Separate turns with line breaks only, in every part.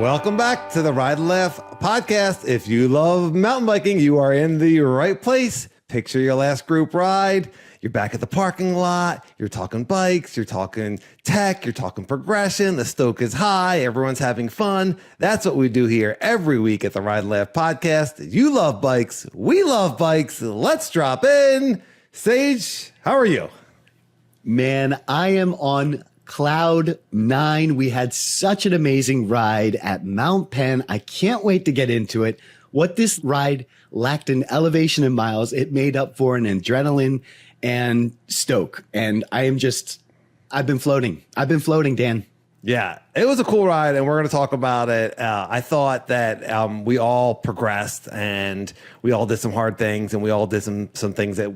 Welcome back to the Ride and Laugh podcast. If you love mountain biking, you are in the right place. Picture your last group ride. You're back at the parking lot. You're talking bikes. You're talking tech. You're talking progression. The stoke is high. Everyone's having fun. That's what we do here every week at the Ride and Laugh podcast. You love bikes. We love bikes. Let's drop in. Sage, how are you?
Man, I am on cloud 9. We had such an amazing ride at Mount Penn. I can't wait to get into it. What this ride lacked in elevation and miles, it made up for in adrenaline and Stoke. And I've been floating. Dan.
Yeah, it was a cool ride, and we're going to talk about it. I thought that we all progressed, and we all did some hard things, and we all did some things that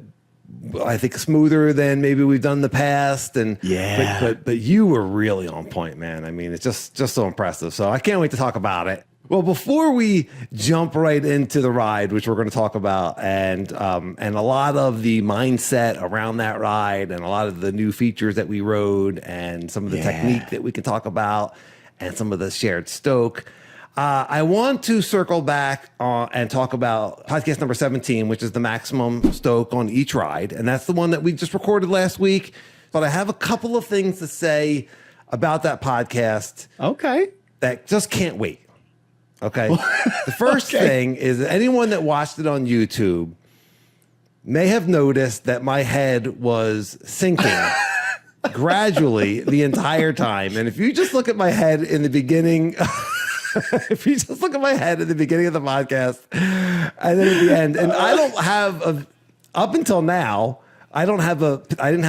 I think smoother than maybe we've done in the past. And
yeah,
but you were really on point, man. I mean, it's just so impressive. So I can't wait to talk about it. Well, before we jump right into the ride, which we're going to talk about, and a lot of the mindset around that ride, and a lot of the new features that we rode, and some of the technique that we can talk about, and some of the shared stoke. I want to circle back and talk about podcast number 17, which is the maximum stoke on each ride. And that's the one that we just recorded last week. But I have a couple of things to say about that podcast.
Okay.
That just can't wait. Okay. The first thing is that anyone that watched it on YouTube may have noticed that my head was sinking gradually the entire time. And if you just look at my head in the beginning... If you just look at my head at the beginning of the podcast and then at the end, and I don't have up until now, I didn't have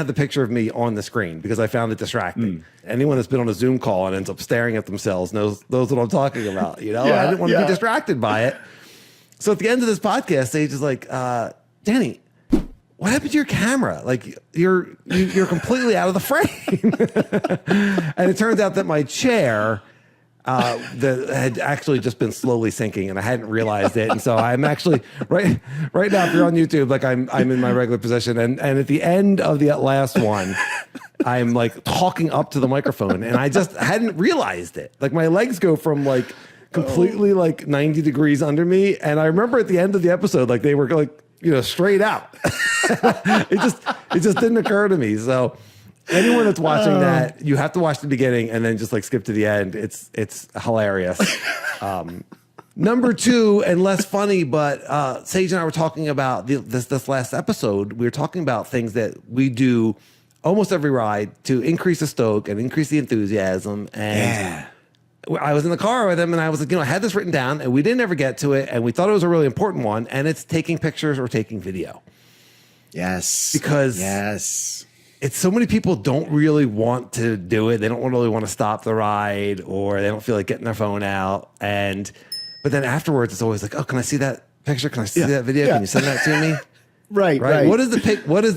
the picture of me on the screen because I found it distracting. Anyone that's been on a Zoom call and ends up staring at themselves knows what I'm talking about. You know, I didn't want to be distracted by it. So at the end of this podcast, Sage is like, Danny, what happened to your camera? Like you're completely out of the frame. And it turns out that my chair that had actually just been slowly sinking, and I hadn't realized it. And so I'm actually right now, if you're on YouTube, like I'm in my regular position, and at the end of the last one, I'm like talking up to the microphone, and I just hadn't realized it. Like my legs go from like completely like 90 degrees under me, and I remember at the end of the episode, like they were like, you know, straight out. It just didn't occur to me. So anyone that's watching that, you have to watch the beginning and then just like skip to the end. It's hilarious. Number two, and less funny, but Sage and I were talking about this last episode. We were talking about things that we do almost every ride to increase the stoke and increase the enthusiasm. And I was in the car with him, and I was like, I had this written down, and we didn't ever get to it, and we thought it was a really important one, and it's taking pictures or taking video.
Yes.
Because it's so many people don't really want to do it. They don't really want to stop the ride, or they don't feel like getting their phone out. But then afterwards, it's always like, oh, can I see that picture? Can I see that video? Can you send that to me?
Right.
What does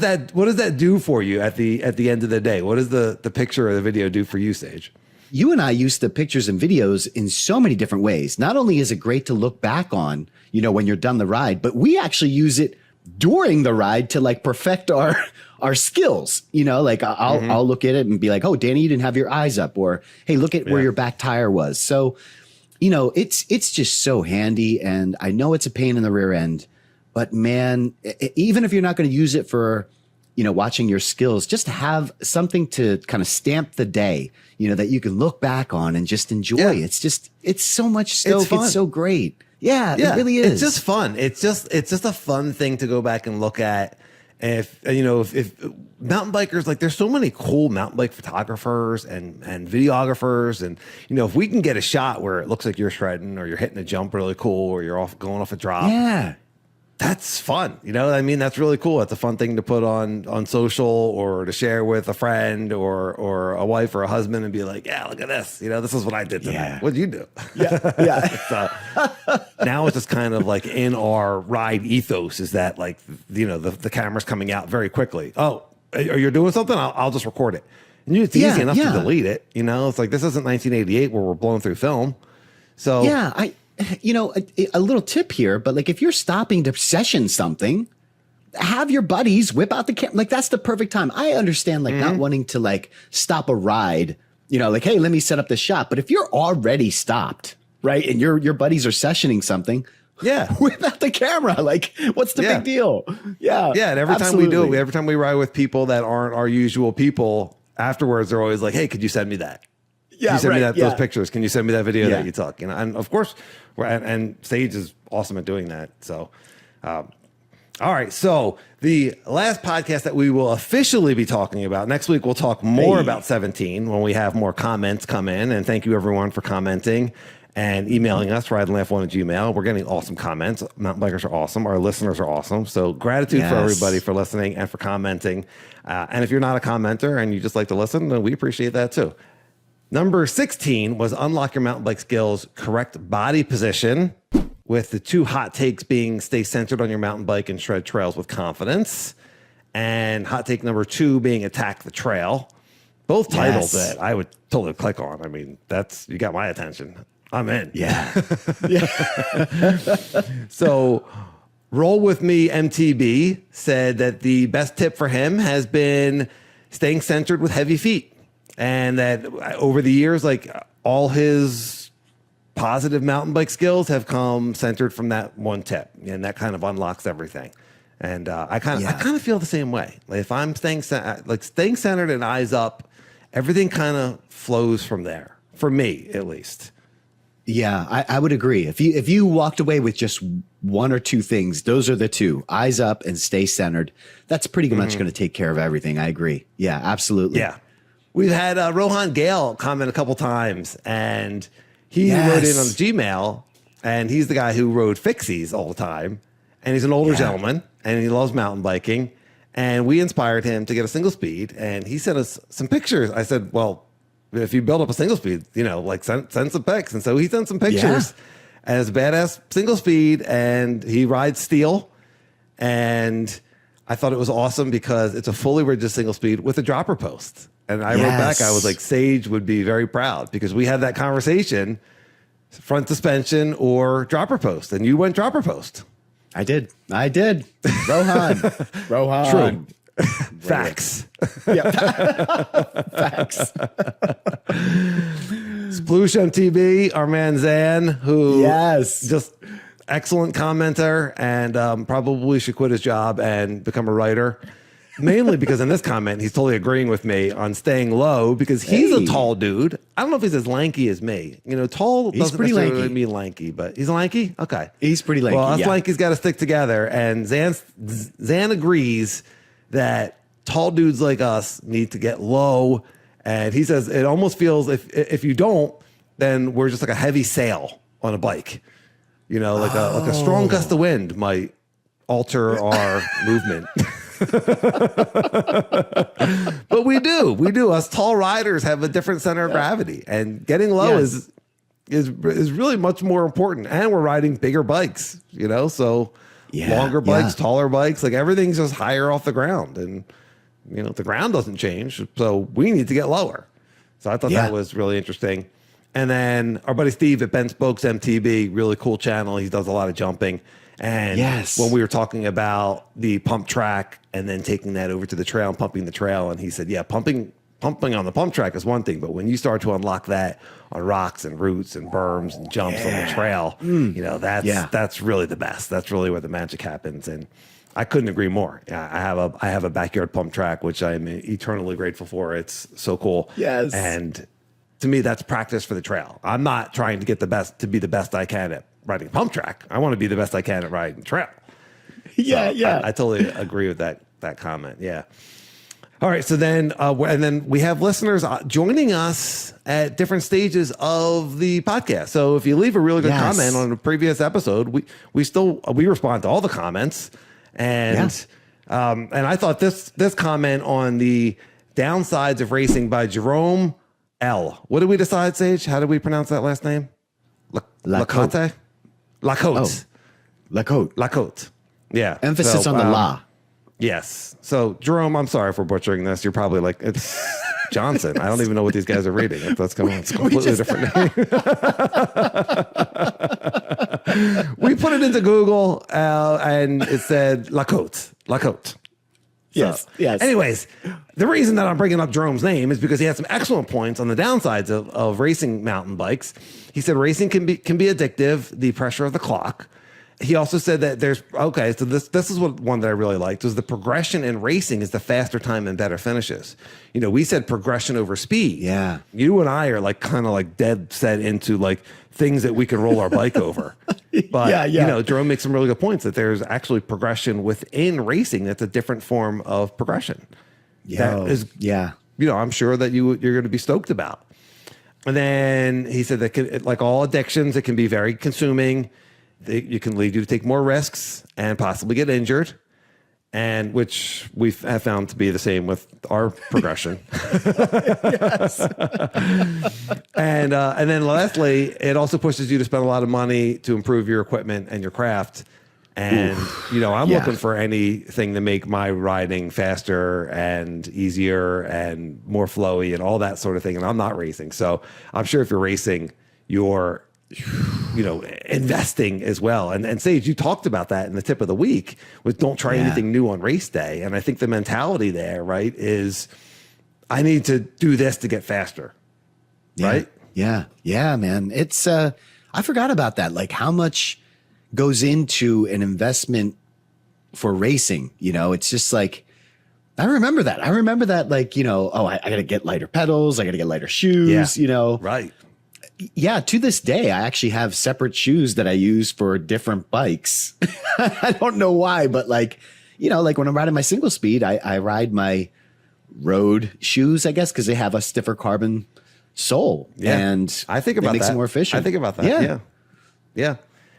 that do for you at the end of the day? What does the picture or the video do for you, Sage?
You and I use the pictures and videos in so many different ways. Not only is it great to look back on, when you're done the ride, but we actually use it during the ride to like perfect our skills. Like I'll look at it and be like, oh, Danny, you didn't have your eyes up, or hey, look at where your back tire was. So, it's just so handy, and I know it's a pain in the rear end, but man, even if you're not going to use it for, watching your skills, just have something to kind of stamp the day, that you can look back on and just enjoy. Yeah. It's so much stoke. It's so great. Yeah, it really is.
It's just fun. It's just a fun thing to go back and look at. If mountain bikers, like there's so many cool mountain bike photographers and videographers, and if we can get a shot where it looks like you're shredding or you're hitting a jump really cool, or you're going off a drop, that's fun. That's really cool. It's a fun thing to put on social, or to share with a friend or a wife or a husband, and be like, yeah, look at this. This is what I did tonight. What did you do? So now it's just kind of like in our ride ethos is that like, the camera's coming out very quickly. Oh, are you doing something? I'll just record it. And it's easy enough to delete it. It's like, this isn't 1988 where we're blowing through film. So
a little tip here, but like if you're stopping to session something, have your buddies whip out the camera. Like that's the perfect time. I understand like not wanting to like stop a ride, like, hey, let me set up the shot. But if you're already stopped, right? And your buddies are sessioning something.
Yeah.
Without the camera. Like, what's the big deal? Yeah.
Yeah. And every time we do it, every time we ride with people that aren't our usual people, afterwards, they're always like, hey, could you send me that?
Yeah.
Can you send me those pictures? Can you send me that video that you took? And of course, and Sage is awesome at doing that. So, all right. So the last podcast that we will officially be talking about next week, we'll talk more about 17 when we have more comments come in. And thank you everyone for commenting and emailing us, rideandlaugh1@gmail.com. We're getting awesome comments. Mountain bikers are awesome. Our listeners are awesome. So gratitude for everybody for listening and for commenting. And if you're not a commenter and you just like to listen, then we appreciate that too. Number 16 was unlock your mountain bike skills, correct body position, with the 2 hot takes being stay centered on your mountain bike and shred trails with confidence. And hot take number 2 being attack the trail. Both titles that I would totally click on. I mean, you got my attention. I'm in.
Yeah.
So Roll With Me MTB said that the best tip for him has been staying centered with heavy feet. And that over the years, like all his positive mountain bike skills have come centered from that one tip. And that kind of unlocks everything. And I kind of feel the same way. Like if I'm staying centered and eyes up, everything kind of flows from there. For me, at least.
Yeah, I would agree. If you walked away with just 1 or 2 things, those are the 2: eyes up and stay centered. That's pretty much going to take care of everything. I agree. Yeah, absolutely.
Yeah. We've had Rohan Gale comment a couple times, and he wrote in on the Gmail, and he's the guy who rode fixies all the time. And he's an older gentleman, and he loves mountain biking. And we inspired him to get a single speed, and he sent us some pictures. I said, well, if you build up a single speed, send some pics. And so he sent some pictures as a badass single speed, and he rides steel. And I thought it was awesome because it's a fully rigid single speed with a dropper post. And I wrote back, I was like, Sage would be very proud because we had that conversation, front suspension or dropper post. And you went dropper post.
I did. Rohan.
True. Facts.
Yeah. Facts.
Sploosh MTB, our man Zan, who just excellent commenter and probably should quit his job and become a writer. Mainly because in this comment, he's totally agreeing with me on staying low because he's a tall dude. I don't know if he's as lanky as me. Tall doesn't necessarily mean lanky, but he's lanky? Okay.
He's pretty lanky.
Well, us lanky's got to stick together. And Zan agrees that tall dudes like us need to get low. And he says it almost feels if you don't, then we're just like a heavy sail on a bike. Like a strong gust of wind might alter our movement. But we do. Us tall riders have a different center of gravity, and getting low is really much more important. And we're riding bigger bikes, so longer bikes, taller bikes, like everything's just higher off the ground, and the ground doesn't change, so we need to get lower. So I thought that was really interesting. And then our buddy Steve at Ben Spokes MTB, really cool channel. He does a lot of jumping. And when we were talking about the pump track and then taking that over to the trail and pumping the trail, and he said, pumping on the pump track is one thing, but when you start to unlock that on rocks and roots and berms and jumps on the trail, that's really the best. That's really where the magic happens. And I couldn't agree more. I have a backyard pump track, which I'm eternally grateful for. It's so cool.
Yes.
And to me, that's practice for the trail. I'm not trying to get to be the best I can at riding a pump track. I want to be the best I can at riding trail. I totally agree with that comment. Yeah. All right. So then, and then we have listeners joining us at different stages of the podcast. So if you leave a really good comment on a previous episode, we respond to all the comments. And I thought this comment on the downsides of racing by Jerome L. What did we decide, Sage? How did we pronounce that last name? Lacote? Lacote.
Lacote.
Lacote. Yeah.
Emphasis on the la.
Yes. So, Jerome, I'm sorry for butchering this. You're probably like, it's Johnson. I don't even know what these guys are reading. It's a completely different name. We put it into Google and it said Lacote. Lacote.
Yes.
Anyways, the reason that I'm bringing up Jerome's name is because he had some excellent points on the downsides of racing mountain bikes. He said racing can be addictive, the pressure of the clock. He also said that so this is one that I really liked was the progression in racing is the faster time and better finishes. You know, we said progression over speed.
Yeah.
You and I are like kind of like dead set into like things that we can roll our bike over. But you know, Jerome makes some really good points that there's actually progression within racing that's a different form of progression. That is, you know, I'm sure that you're going to be stoked about. And then he said that like all addictions, it can be very consuming. You can lead you to take more risks and possibly get injured, and which we have found to be the same with our progression. And then lastly, it also pushes you to spend a lot of money to improve your equipment and your craft. And, you know, I'm looking for anything to make my riding faster and easier and more flowy and all that sort of thing. And I'm not racing. So I'm sure if you're racing, you're, you know, investing as well. And Sage, you talked about that in the tip of the week with don't try anything new on race day. And I think the mentality there, right, is I need to do this to get faster. Right?
Yeah, man. It's, I forgot about that. Like how much goes into an investment for racing. You know, it's just like, I remember that like, you know, I got to get lighter pedals. I got to get lighter shoes, you know.
Right.
Yeah, to this day, I actually have separate shoes that I use for different bikes. I don't know why, but like, you know, like when I'm riding my single speed, I ride my road shoes, I guess, because they have a stiffer carbon sole.
Yeah.
And
I think about
it makes
that.
it more efficient.
I think about that. Yeah.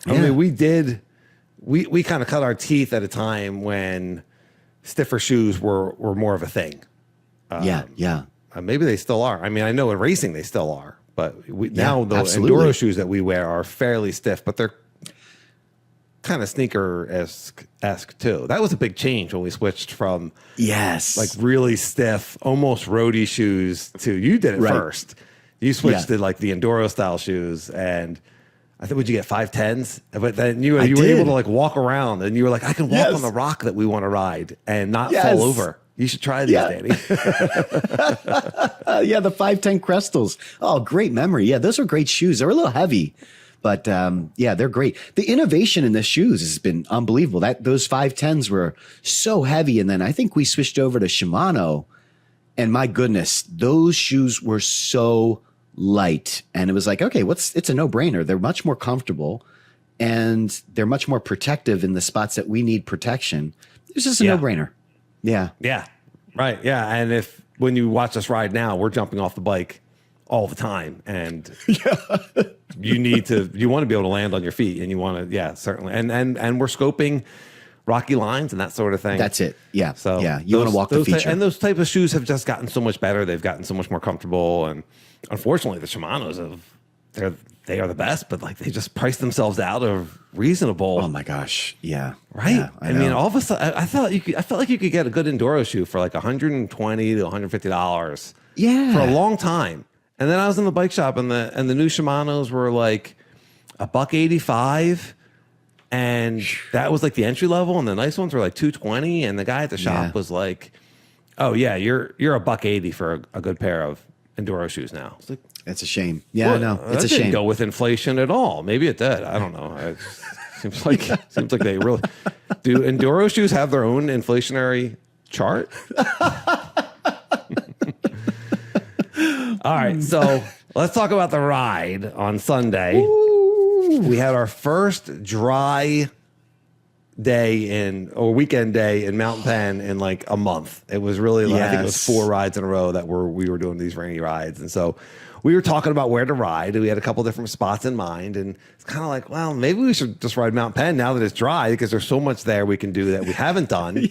I mean, we kind of cut our teeth at a time when stiffer shoes were more of a thing. Maybe they still are. I mean, I know in racing they still are. But now the enduro shoes that we wear are fairly stiff, but they're kind of sneaker-esque too. That was a big change when we switched from like really stiff, almost roadie shoes to you did it first. You switched to like the enduro style shoes, and I think would you get 510s? But then you were able to like walk around, and you were like, I can walk on the rock that we want to ride and not fall over. You should try these, Danny.
The 510 Crestals. Oh, great memory. Yeah, those are great shoes. They're a little heavy, but they're great. The innovation in the shoes has been unbelievable. Those 510s were so heavy, and then I think we switched over to Shimano, and my goodness, those shoes were so light, and it was like, okay, it's a no-brainer. They're much more comfortable, and they're much more protective in the spots that we need protection. It's just a no-brainer. Yeah.
Right. Yeah. And when you watch us ride now, we're jumping off the bike all the time. And you want to be able to land on your feet, and you want to, certainly. And we're scoping rocky lines and that sort of thing.
That's it. Yeah.
So
you want to walk the feature.
And those type of shoes have just gotten so much better. They've gotten so much more comfortable. And unfortunately, the Shimanos they are the best, but like they just price themselves out of reasonable.
Oh my gosh. Yeah.
Right.
Yeah,
I mean, all of a sudden I felt like you could get a good enduro shoe for like $120 to $150.
Yeah.
For a long time. And then I was in the bike shop, and the new Shimanos were like $185, and that was like the entry level, and the nice ones were like $220, and the guy at the shop was like, "Oh yeah, you're $180 for a good pair of enduro shoes now." It's like,
that's a shame. Yeah, I know. It's a shame.
Didn't go with inflation at all. Maybe it did. I don't know. It seems like they really do. Enduro shoes have their own inflationary chart. All right, so let's talk about the ride on Sunday. Ooh. We had our first dry day weekend day in Mount Penn in like a month. It was really I think it was 4 rides in a row that we were doing these rainy rides, and so we were talking about where to ride. We had a couple different spots in mind, and it's kind of like, well, maybe we should just ride Mount Penn now that it's dry, because there's so much there we can do that we haven't done.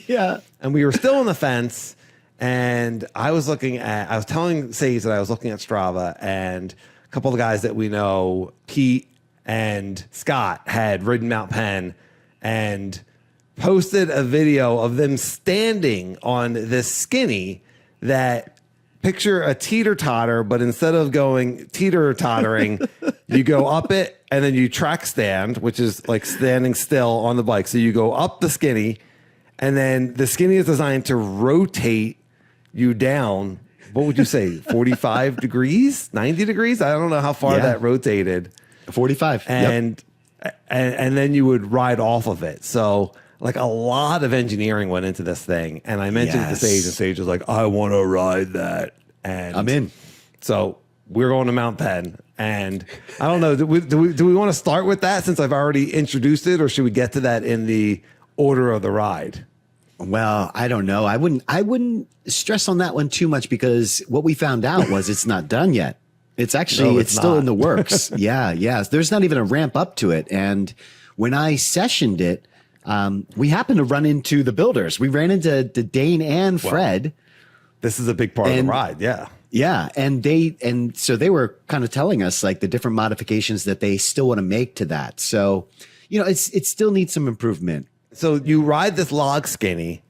And we were still on the fence. And I was telling Sage that I was looking at Strava, and a couple of the guys that we know, Pete and Scott, had ridden Mount Penn and posted a video of them standing on this skinny that picture a teeter-totter, but instead of going teeter-tottering, you go up it and then you track stand, which is like standing still on the bike. So you go up the skinny, and then the skinny is designed to rotate you down, what would you say, 45 degrees, 90 degrees? I don't know how far that rotated.
45.
And then you would ride off of it. So like a lot of engineering went into this thing. And I mentioned it to Sage, and Sage was like, I want to ride that. And
I'm in.
So we're going to Mount Penn. And I don't know, do we want to start with that since I've already introduced it, or should we get to that in the order of the ride?
Well, I don't know. I wouldn't stress on that one too much, because what we found out was it's not done yet. It's actually, it's still in the works. Yeah. There's not even a ramp up to it. And when I sessioned it, we happened to run into the builders. We ran into Dane and Fred.
This is a big part of the ride. Yeah.
Yeah. And so they were kind of telling us like the different modifications that they still want to make to that. So, it still needs some improvement.
So you ride this log skinny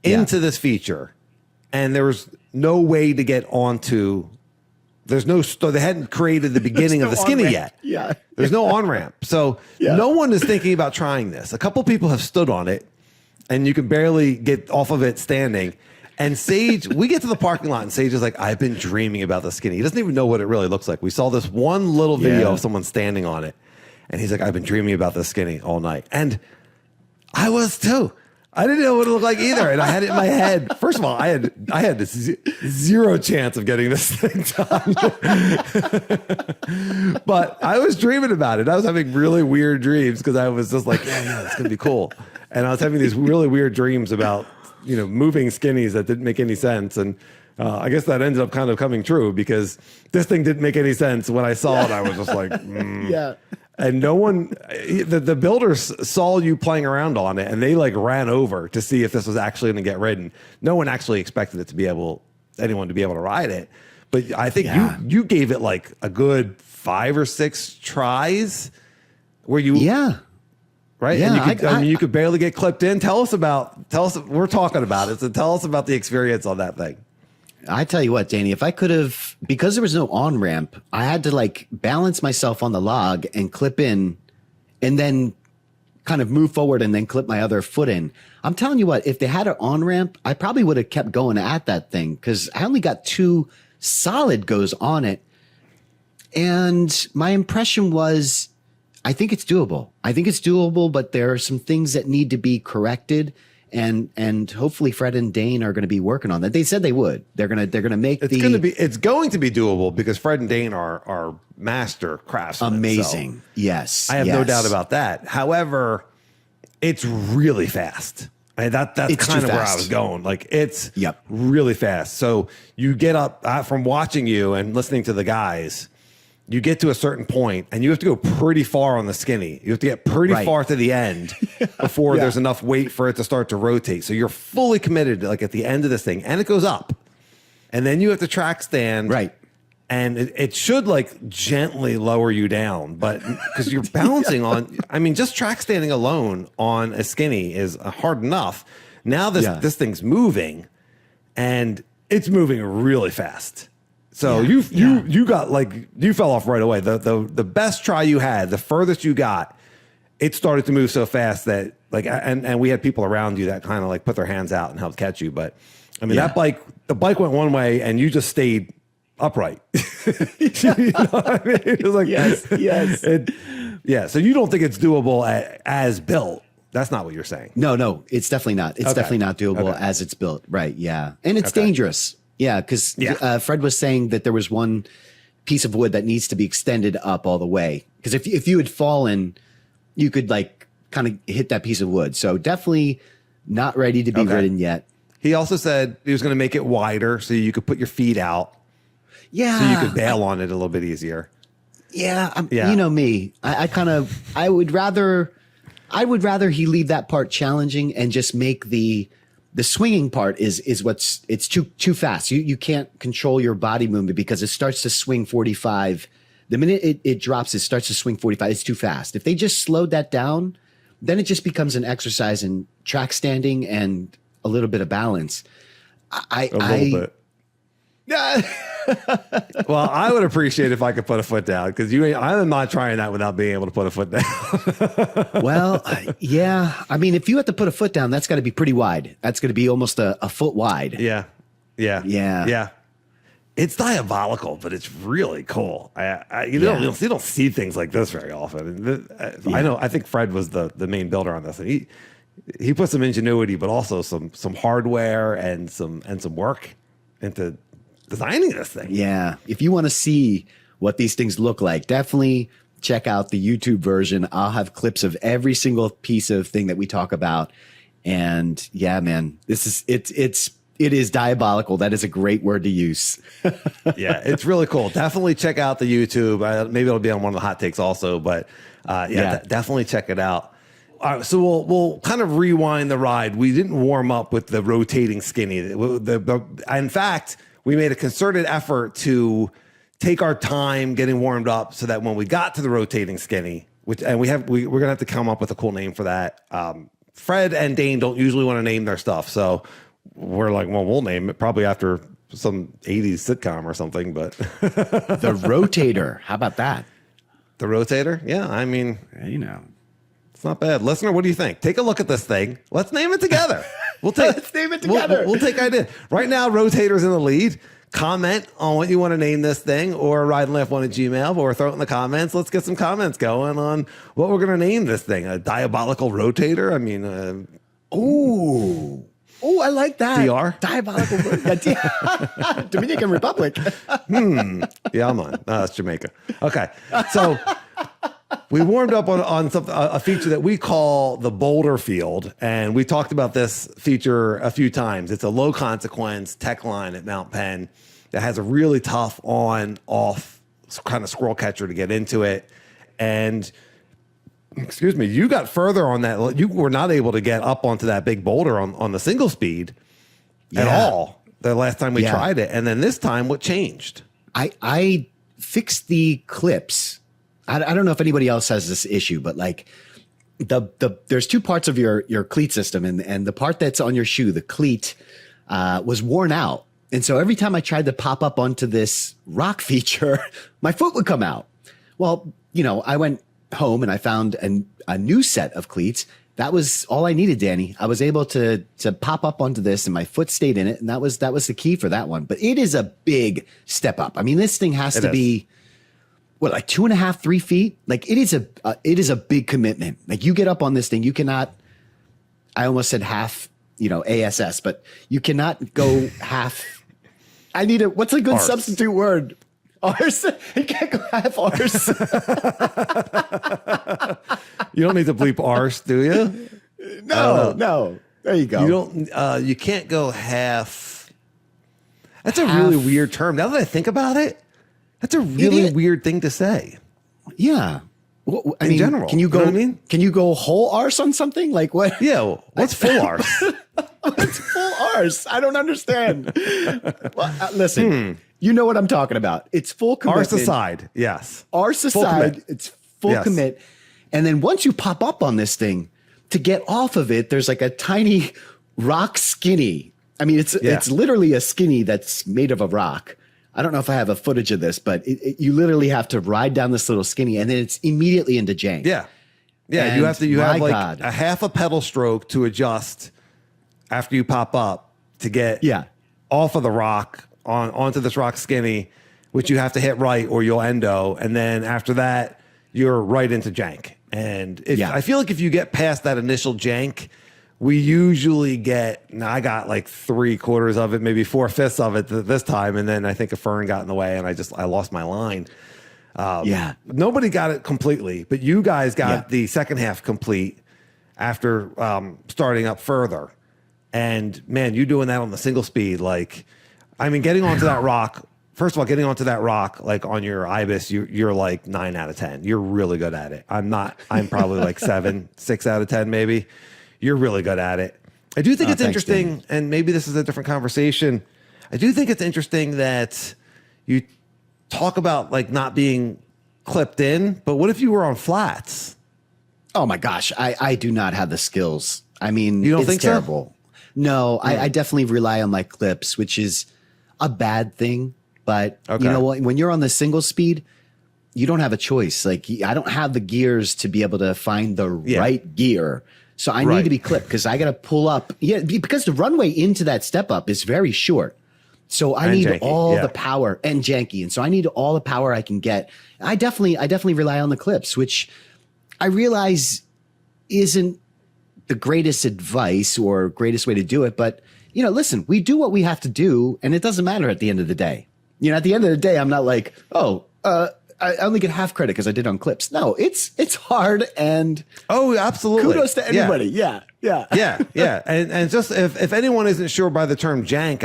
into this feature, and there was no way to get onto. They hadn't created the beginning of the skinny yet.
Yeah.
There's no on-ramp. So no one is thinking about trying this. A couple people have stood on it, and you can barely get off of it standing. And Sage, we get to the parking lot, and Sage is like, I've been dreaming about the skinny. He doesn't even know what it really looks like. We saw this one little video of someone standing on it, and he's like, I've been dreaming about the skinny all night. And I was too. I didn't know what it looked like either. And I had it in my head. First of all, I had this zero chance of getting this thing done. But I was dreaming about it. I was having really weird dreams because I was just like, yeah, it's going to be cool. And I was having these really weird dreams about, moving skinnies that didn't make any sense. And I guess that ended up kind of coming true, because this thing didn't make any sense. When I saw it, I was just like,
Yeah.
And no one, the builders saw you playing around on it, and they like ran over to see if this was actually going to get ridden. No one actually expected anyone to be able to ride it. But I think you gave it like a good 5 or 6 tries where you, right?
Yeah,
and you could barely get clipped in. Tell us, we're talking about it. So tell us about the experience on that thing.
I tell you what, Danny, if I could have, because there was no on ramp, I had to like balance myself on the log and clip in, and then kind of move forward and then clip my other foot in. I'm telling you what, if they had an on ramp, I probably would have kept going at that thing, because I only got 2 solid goes on it. And my impression was, I think it's doable, but there are some things that need to be corrected. And hopefully Fred and Dane are going to be working on that. They said they would. They're going to make
it's going to be doable, because Fred and Dane are master craftsmen.
Amazing.
So
yes.
I have no doubt about that. However, it's really fast. That's kind of where I was going. Like it's really fast. So you get up from watching you and listening to the guys, you get to a certain point and you have to go pretty far on the skinny. You have to get pretty far to the end before there's enough weight for it to start to rotate. So you're fully committed, like at the end of this thing, and it goes up. And then you have to track stand.
Right.
And it should like gently lower you down, but because you're bouncing on, I mean, just track standing alone on a skinny is hard enough. Now this thing's moving, and it's moving really fast. So you got like, you fell off right away. The best try you had, the furthest you got, it started to move so fast that like, and we had people around you that kind of like put their hands out and helped catch you. But I mean, the bike went one way and you just stayed upright. You know what I mean? It was like, yes. So you don't think it's doable as built? That's not what you're saying.
No, it's definitely not. It's definitely not doable as it's built. Right. Yeah. And it's dangerous. Yeah. Because Fred was saying that there was one piece of wood that needs to be extended up all the way. Because if you had fallen, you could like kind of hit that piece of wood. So definitely not ready to be ridden yet.
He also said he was going to make it wider so you could put your feet out.
Yeah.
So you could bail on it a little bit easier.
Yeah. You know me. I would rather he leave that part challenging and just make the swinging part is it's too fast. You can't control your body movement because it starts to swing 45. The minute it drops, it starts to swing 45. It's too fast. If they just slowed that down, then it just becomes an exercise in track standing and a little bit of balance. A little bit.
Well, I would appreciate if I could put a foot down, because I'm not trying that without being able to put a foot down.
Well, yeah. I mean, if you have to put a foot down, that's got to be pretty wide. That's going to be almost a foot wide.
Yeah. Yeah.
Yeah.
Yeah. It's diabolical, but it's really cool. You don't see things like this very often. I think Fred was the main builder on this, and he put some ingenuity, but also some hardware and some work into designing this thing.
Yeah. If you want to see what these things look like, definitely check out the YouTube version. I'll have clips of every single piece of thing that we talk about. And yeah, man, it is diabolical. That is a great word to use.
Yeah, it's really cool. Definitely check out the YouTube. Maybe it'll be on one of the hot takes also, but definitely check it out. All right, so we'll kind of rewind the ride. We didn't warm up with the rotating skinny. In fact, we made a concerted effort to take our time getting warmed up so that when we got to the rotating skinny, we're gonna have to come up with a cool name for that. Fred and Dane don't usually want to name their stuff, so we're like, well, we'll name it probably after some 80s sitcom or something, but
the rotator. How about that?
The rotator? Yeah, I mean, it's not bad. Listener, what do you think? Take a look at this thing. Let's name it together.
Let's name it together.
We'll take ideas. Right now, Rotator's in the lead. Comment on what you want to name this thing, or rideandlaugh1 at Gmail, or throw it in the comments. Let's get some comments going on what we're going to name this thing. A diabolical rotator? I mean,
Oh, I like that.
DR?
Diabolical. Dominican Republic.
Yeah, I'm on. No, that's Jamaica. Okay. So we warmed up on a feature that we call the boulder field. And we talked about this feature a few times. It's a low consequence tech line at Mount Penn that has a really tough on-off kind of squirrel catcher to get into it. And excuse me, you got further on that. You were not able to get up onto that big boulder on the single speed at all the last time we tried it. And then this time, what changed?
I fixed the clips. I don't know if anybody else has this issue, but like there's two parts of your cleat system, and the part that's on your shoe, the cleat, was worn out. And so every time I tried to pop up onto this rock feature, my foot would come out. Well, I went home and I found a new set of cleats. That was all I needed, Danny. I was able to pop up onto this and my foot stayed in it. And that was the key for that one. But it is a big step up. I mean, this thing has to be like 2.5, 3 feet. Like it is a big commitment. Like you get up on this thing, you cannot, I almost said half, ASS, but you cannot go half. What's a good
Arse.
Substitute word? Arse. You can't go half arse.
You don't need to bleep arse, do you?
No. There you go.
You don't. You can't go half. That's a really weird term. Now that I think about it, that's a really weird thing to say.
Yeah. Well,
in general,
can you go?
You know what I mean?
Can you go whole arse on something? Like what?
Yeah. What's full arse?
What's full arse? I don't understand. Well, listen. You know what I'm talking about. It's full commitment.
Arse aside, yes.
Arse aside, it's full commit. And then once you pop up on this thing, to get off of it, there's like a tiny rock skinny. I mean, it's literally a skinny that's made of a rock. I don't know if I have a footage of this, but you literally have to ride down this little skinny, and then it's immediately into jank.
Yeah. Yeah,
and
you have like a half a pedal stroke to adjust after you pop up to get off of the rock onto this rock skinny, which you have to hit right or you'll endo. And then after that, you're right into jank. And I feel like if you get past that initial jank, we usually I got like 3/4 of it, maybe 4/5 of it this time. And then I think a fern got in the way and I lost my line. Nobody got it completely, but you guys got the second half complete after starting up further. And man, you doing that on the single speed, getting onto that rock. First of all, getting onto that rock, like on your Ibis, you're like 9 out of 10. You're really good at it. I'm probably like 6 out of 10, maybe. You're really good at it. I do think it's interesting, Dane. And maybe this is a different conversation. I do think it's interesting that you talk about like not being clipped in, but what if you were on flats?
Oh my gosh, I do not have the skills. I mean,
you don't
it's
think
terrible. So? No, I definitely rely on my clips, which is a bad thing. But you know what? When you're on the single speed, you don't have a choice. Like I don't have the gears to be able to find the right gear. So I need to be clipped because I got to pull up. Yeah, because the runway into that step up is very short. So I
And
need
janky,
all
yeah.
the power and janky. And so I need all the power I can get. I definitely rely on the clips, which I realize isn't the greatest advice or greatest way to do it. But, listen, we do what we have to do, and it doesn't matter at the end of the day. At the end of the day, I'm not like, I only get half credit because I did on clips. No, it's hard, and
absolutely.
kudos to anybody. Yeah.
And just if anyone isn't sure by the term jank,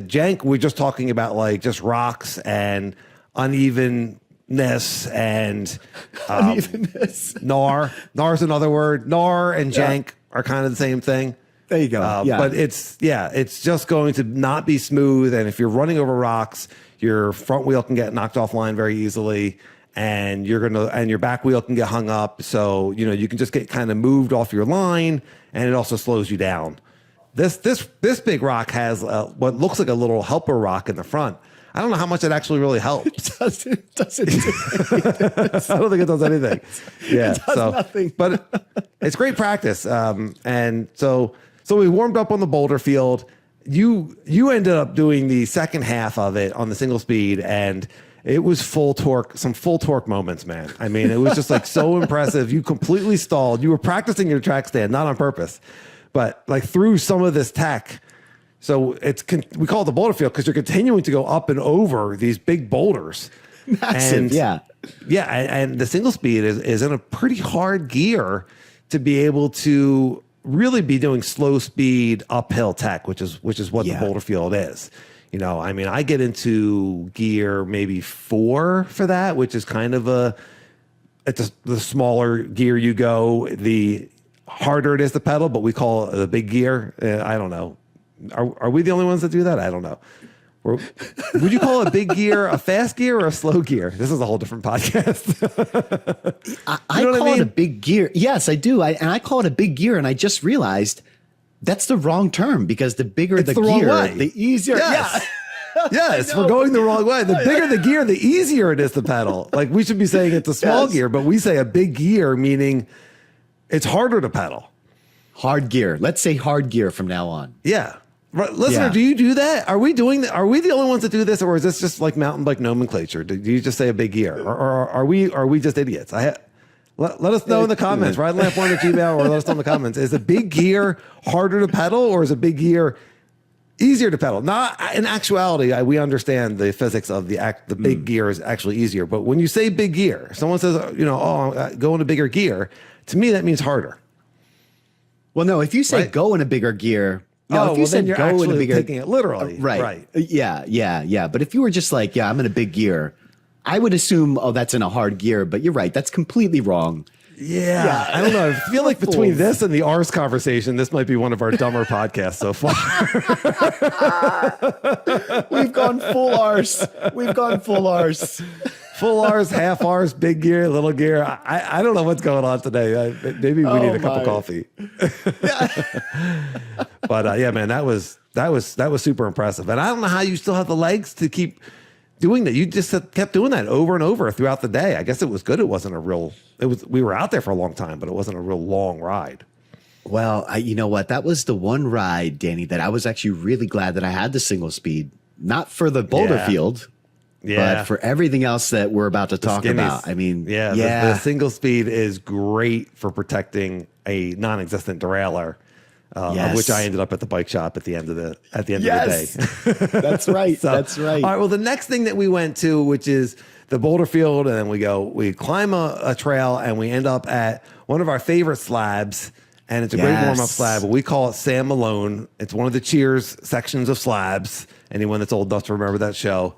jank, we're just talking about like just rocks and unevenness and
Unevenness.
gnar. Gnar's another word. Gnar and jank are kind of the same thing.
There you go.
But it's just going to not be smooth. And if you're running over rocks, your front wheel can get knocked offline very easily, and your back wheel can get hung up. So, you can just get kind of moved off your line, and it also slows you down. This big rock has what looks like a little helper rock in the front. I don't know how much it actually really helps.
It doesn't do
I don't think it does anything. Yeah.
It does nothing.
But it's great practice. And so we warmed up on the boulder field. You ended up doing the second half of it on the single speed, and it was full torque, some full torque moments, man. I mean, it was just like so impressive. You completely stalled. You were practicing your track stand, not on purpose, but like through some of this tech. So we call it the boulder field because you're continuing to go up and over these big boulders.
Massive, yeah.
Yeah, and the single speed is in a pretty hard gear to be able to really be doing slow speed uphill tech, which is what the boulder field is. I get into gear maybe 4 for that, which is kind of the smaller gear you go, the harder it is to pedal, but we call it the big gear. I don't know. Are we the only ones that do that? I don't know. Would you call a big gear a fast gear or a slow gear? This is a whole different podcast.
I call it a big gear. Yes, I do. I call it a big gear, and I just realized that's the wrong term because the bigger the gear, the easier.
Yes. Yes, we're going the wrong way. The bigger the gear, the easier it is to pedal. Like we should be saying it's a small gear, but we say a big gear, meaning it's harder to pedal.
Hard gear. Let's say hard gear from now on.
Yeah. Listener, do you do that? Are we doing that? Are we the only ones that do this, or is this just like mountain bike nomenclature? Do you just say a big gear, or are we just idiots? Let us know in the comments. RideLamp1@gmail, or let us know in the comments. Is a big gear harder to pedal, or is a big gear easier to pedal? Not in actuality. We understand the physics of the big gear is actually easier. But when you say big gear, someone says, go in a bigger gear. To me, that means harder.
Well, no. If you say go in a bigger gear. No, if you said
you're
go
actually
in a bigger,
taking it literally.
Right. Yeah. But if you were just like, I'm in a big gear, I would assume, that's in a hard gear. But you're right. That's completely wrong.
Yeah. I don't know. I feel like between this and the Arse conversation, this might be one of our dumber podcasts so far.
We've gone full Arse.
Full R's, half R's, big gear, little gear. I don't know what's going on today. Maybe we need a cup of coffee. But man, that was super impressive. And I don't know how you still have the legs to keep doing that. You just kept doing that over and over throughout the day. I guess it was good. We were out there for a long time, but it wasn't a real long ride.
Well, you know what? That was the one ride, Danny, that I was actually really glad that I had the single speed, not for the boulder field.
Yeah.
But for everything else that we're about to talk about, I mean,
the single speed is great for protecting a non-existent derailleur, of which I ended up at the bike shop at the end of the day.
That's right. That's right.
All right. Well, the next thing that we went to, which is the boulder field, and then we climb a trail, and we end up at one of our favorite slabs, and it's a great warm-up slab. We call it Sam Malone. It's one of the Cheers sections of Slabs. Anyone that's old enough to remember that show.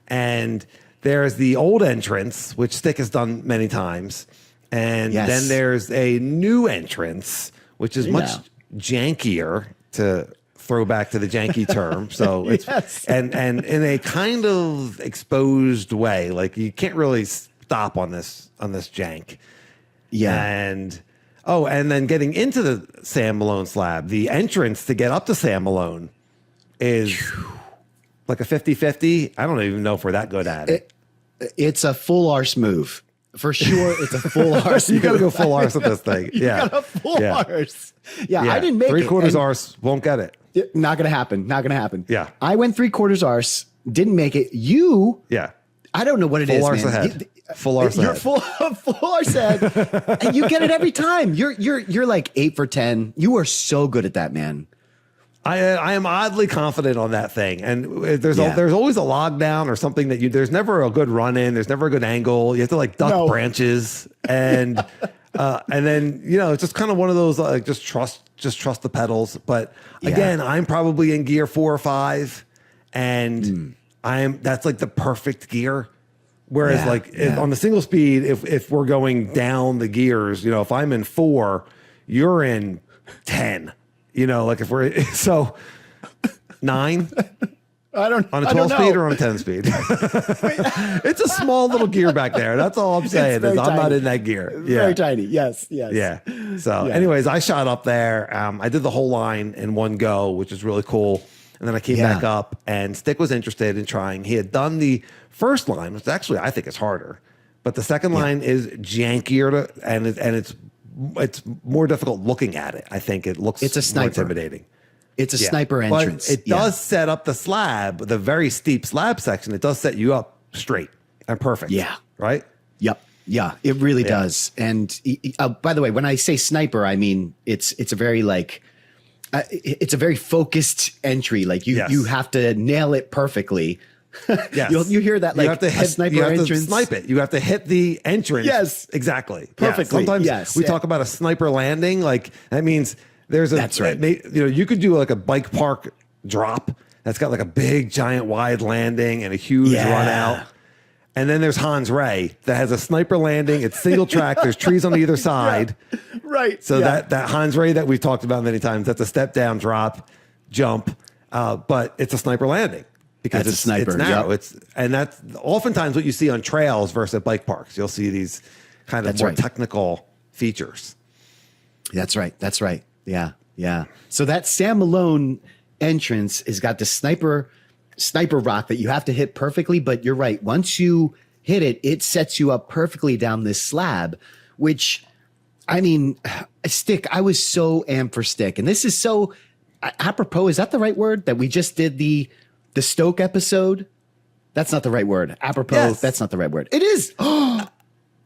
And there's the old entrance, which Stick has done many times. And then there's a new entrance, which is much jankier, to throw back to the janky term. So it's and in a kind of exposed way. Like you can't really stop on this jank.
Yeah.
And then getting into the Sam Malone slab, the entrance to get up to Sam Malone is like a 50-50. I don't even know if we're that good at it.
It's a full arse move. For sure, it's a full arse.
You got to go full arse with this thing.
You got a full arse. Yeah, I didn't make it.
3/4 arse won't get it.
Not going to happen. Not going to happen.
Yeah.
I went 3/4 arse, didn't make it. You,
Yeah.
I don't know what it
Full
is,
arse
man.
ahead. Full arse
You're
ahead.
full arse ahead, and you get it every time. You're like 8 for 10. You are so good at that, man.
I am oddly confident on that thing, and there's
Yeah.
there's always a log down or something that there's never a good run in, there's never a good angle. You have to like duck branches, and then it's just kind of one of those like just trust the pedals. But again, I'm probably in gear 4 or 5, and that's like the perfect gear. Whereas on the single speed, if we're going down the gears, if I'm in 4, you're in 10. Like if we're 9
I don't
on a 12 speed or on a 10 speed. It's a small little gear back there. That's all I'm saying. Is I'm not in that gear.
Very tiny. Yes.
Yeah. So, anyways, I shot up there. I did the whole line in one go, which is really cool. And then I came back up, and Stick was interested in trying. He had done the first line, which actually I think is harder, but the second line is jankier, and it's more difficult looking at it. I think it looks
it's a sniper.
more intimidating.
It's a sniper entrance.
But it does set up the slab, the very steep slab section. It does set you up straight and perfect.
Yeah.
Right?
Yep. Yeah, it really does. And by the way, when I say sniper, I mean it's a very it's a very focused entry. Like you have to nail it perfectly.
Yes.
You hear that like
you have to hit,
sniper
you have
entrance.
to snipe it. You have to hit the entrance.
Yes.
Exactly.
Perfectly.
Sometimes we talk about a sniper landing. Like that means there's
That's right.
You could do like a bike park drop that's got like a big giant wide landing and a huge run out. And then there's Hans Ray that has a sniper landing. It's single track. There's trees on either side.
Right.
So that Hans Ray that we've talked about many times, that's a step down drop, jump, but it's a sniper landing. Because
it's a sniper.
It's narrow. And that's oftentimes what you see on trails versus at bike parks. You'll see these kind of more technical features.
That's right. Yeah. So that Sam Malone entrance has got the sniper rock that you have to hit perfectly. But you're right. Once you hit it, it sets you up perfectly down this slab, which, I mean, Stick, I was so amped for Stick. And this is so apropos. Is that the right word? That we just did the Stoke episode? That's not the right word. Apropos.
Yes.
That's not the right word. It is.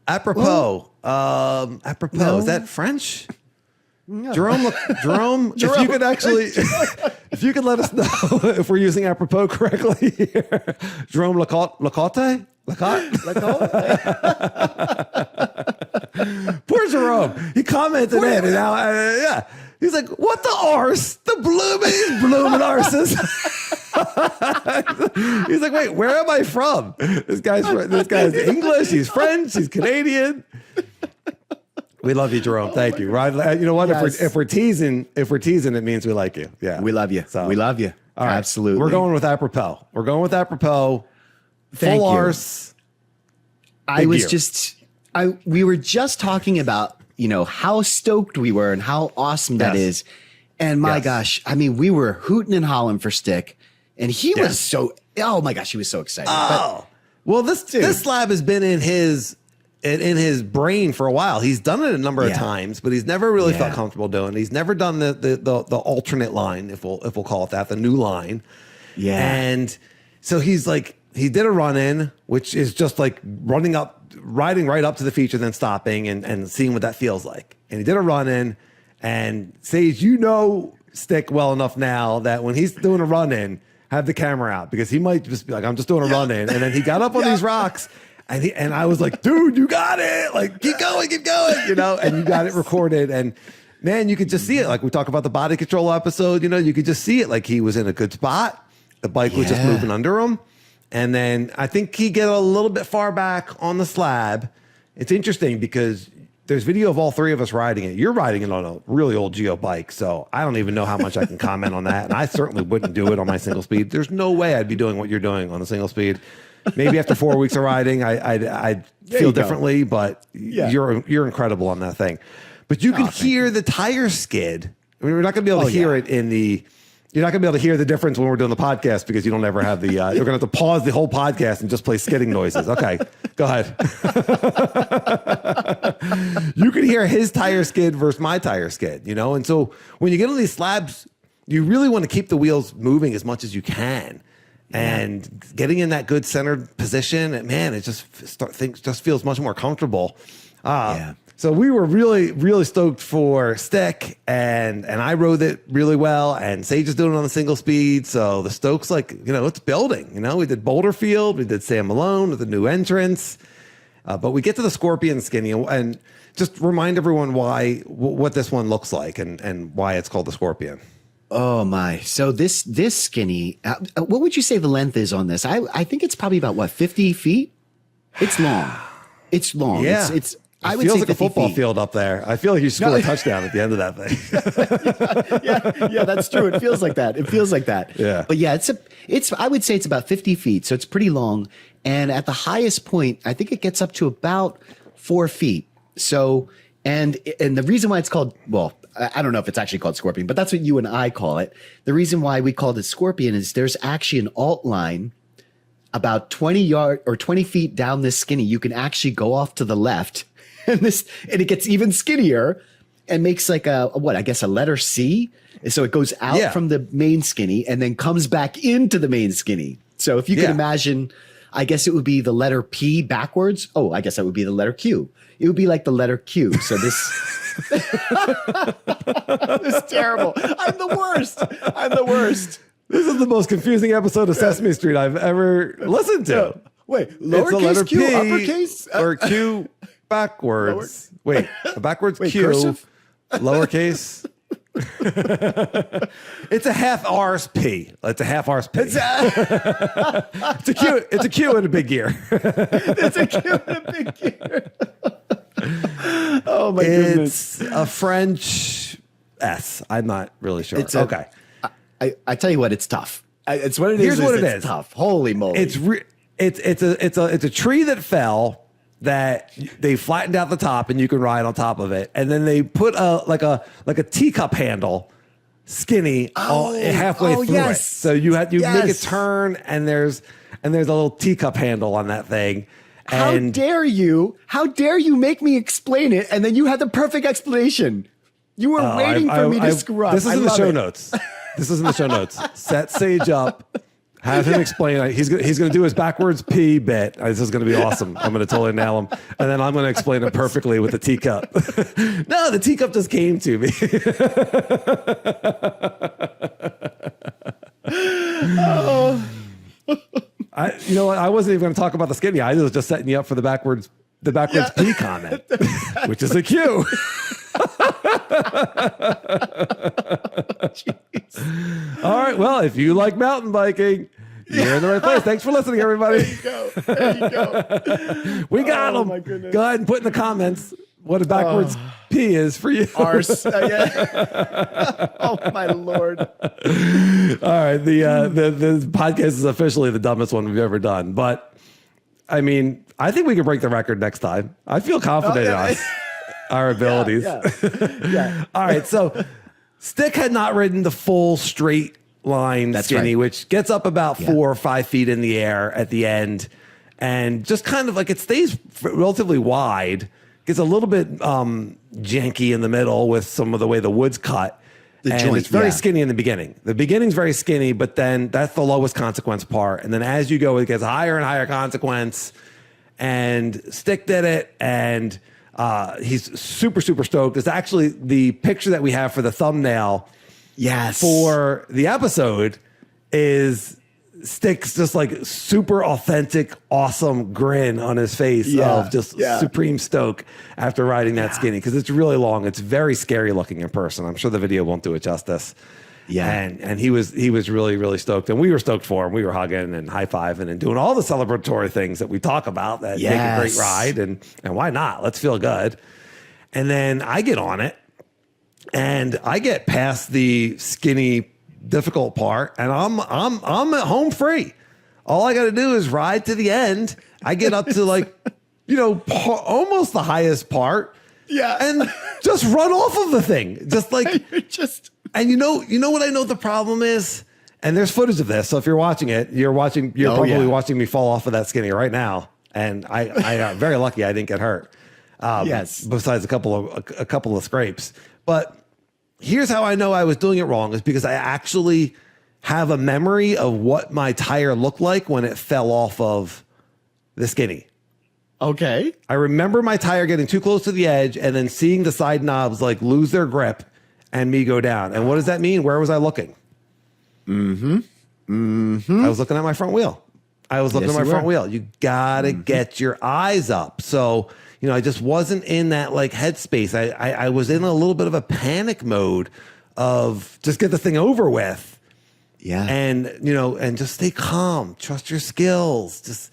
Apropos. Apropos.
No.
Is that French? No. Jerome, if you could actually, if you could let us know if we're using apropos correctly here. Jerome Lacote? Poor Jerome. He commented in, and now, he's like, what the arse? The bloomin' arses. He's like, wait, where am I from? This guy's English. He's French. He's Canadian. We love you, Jerome. Thank you. Right? You know what?
Yes.
If we're teasing, it means we like you. Yeah,
we love you.
So,
we love you.
All right.
Absolutely.
We're going with apropos.
Thank
Full
you.
arse.
We were just talking about, how stoked we were and how awesome that is. And my gosh, I mean, we were hooting and hollering for Stick, and he was oh my gosh, he was so excited.
Well, this slab has been in his brain for a while. He's done it a number of times, but he's never really felt comfortable doing it. He's never done the alternate line, if we'll call it that, the new line.
Yeah.
And so he's like, he did a run in, which is just like riding right up to the feature, then stopping and seeing what that feels like. And he did a run in, and Sage, Stick well enough now that when he's doing a run in, have the camera out, because he might just be like, I'm just doing a run in. And then he got up on these rocks, and I was like, dude, you got it. Like, keep going, and you got it recorded. And man, you could just see it. Like we talk about the body control episode, you could just see it. Like he was in a good spot. The bike was just moving under him. And then I think he get a little bit far back on the slab. It's interesting because there's video of all three of us riding it. You're riding it on a really old Geo bike, so I don't even know how much I can comment on that. And I certainly wouldn't do it on my single speed. There's no way I'd be doing what you're doing on a single speed. Maybe after 4 weeks of riding, I'd feel differently, but you're incredible on that thing. But you can hear the tire skid. I mean, we're not going to be able to hear it you're not going to be able to hear the difference when we're doing the podcast, because you don't ever have the, you're going to have to pause the whole podcast and just play skidding noises. Okay, go ahead. You can hear his tire skid versus my tire skid, And so when you get on these slabs, you really want to keep the wheels moving as much as you can. And getting in that good centered position, and man, it just things just feels much more comfortable. So we were really, really stoked for Stick, and I rode it really well. And Sage is doing it on the single speed, so the Stoke's like, it's building. We did Boulder Field, we did Sam Malone with a new entrance, but we get to the Scorpion Skinny, and just remind everyone what this one looks like and why it's called the Scorpion.
Oh my! So this Skinny, what would you say the length is on this? I think it's probably about 50 feet. It's long. It's long.
Yeah,
it's
I would say like a football field up there. I feel like you score a touchdown at the end of that thing.
yeah, that's true. It feels like that.
Yeah.
But yeah, I would say it's about 50 feet. So it's pretty long. And at the highest point, I think it gets up to about 4 feet. So, and the reason why it's called, well, I don't know if it's actually called Scorpion, but that's what you and I call it. The reason why we called it Scorpion is there's actually an alt line about 20 feet down this Skinny. You can actually go off to the left and it gets even skinnier and makes like a letter C. So it goes out from the main Skinny and then comes back into the main Skinny. So if you can imagine, I guess it would be the letter P backwards. Oh, I guess that would be the letter Q. It would be like the letter Q. So this this is terrible. I'm the worst.
This is the most confusing episode of Sesame Street I've ever listened to.
Wait, lowercase Q,
P
uppercase?
Or Q backwards. Wait, a backwards Q,
cursive?
Lowercase. It's a half Arse P. It's a half Arse P. It's a Q in a big gear.
It's a Q in a big gear. Oh my goodness.
It's a French S. I'm not really sure.
Okay. I tell you what, it's tough. It's what it is.
Here's what it is.
Tough. Holy moly.
It's a tree that fell that they flattened out the top and you can ride on top of it. And then they put a teacup handle Skinny halfway through it. So you make a turn and there's a little teacup handle on that thing.
How dare you make me explain it, and then you had the perfect explanation. You were waiting for me to screw up.
This is in the show notes. This is in the show notes. Set Sage up. Have him explain it. He's going to do his backwards P bit. This is going to be awesome. I'm going to totally nail him. And then I'm going to explain it perfectly with the teacup. No, the teacup just came to me. You know what? I wasn't even going to talk about the Skinny. I was just setting you up for the backwards P comment, which is a Q. All right. Well, if you like mountain biking, you're in the right place. Thanks for listening, everybody.
There you go.
We got them.
My goodness.
Go ahead and put in the comments what a backwards P is for you.
Arse. Oh my Lord.
All right. The podcast is officially the dumbest one we've ever done. But I mean, I think we can break the record next time. I feel confident in us, our abilities.
Yeah.
All right. So Stick had not ridden the full straight line Skinny, which gets up about 4 or 5 feet in the air at the end. And just kind of like it stays relatively wide. Gets a little bit janky in the middle with some of the way the wood's cut. It's very skinny in the beginning. The beginning's very skinny, but then that's the lowest consequence part. And then as you go, it gets higher and higher consequence. And Stick did it, and he's super, super stoked. It's actually the picture that we have for the thumbnail for the episode is Stick's just like super authentic, awesome grin on his face of just supreme stoke after riding that Skinny, because it's really long. It's very scary looking in person. I'm sure the video won't do it justice. Yeah. And he was really, really stoked. And we were stoked for him. We were hugging and high-fiving and doing all the celebratory things that we talk about that make a great ride. And why not? Let's feel good. And then I get on it and I get past the Skinny difficult part, and I'm at home free. All I got to do is ride to the end. I get up to almost the highest part. Yeah. And just run off of the thing. Just like and you know what I know the problem is? And there's footage of this. So if you're watching it, you're probably watching me fall off of that Skinny right now. And I got very lucky I didn't get hurt. Besides a couple of scrapes. But here's how I know I was doing it wrong is because I actually have a memory of what my tire looked like when it fell off of the Skinny.
Okay.
I remember my tire getting too close to the edge and then seeing the side knobs like lose their grip and me go down. And what does that mean? Where was I looking? I was looking at my front wheel. I was looking at my front wheel. You gotta get your eyes up. So, you know, I just wasn't in that like headspace. I was in a little bit of a panic mode of just get the thing over with.
Yeah.
And, you know, and just stay calm, trust your skills.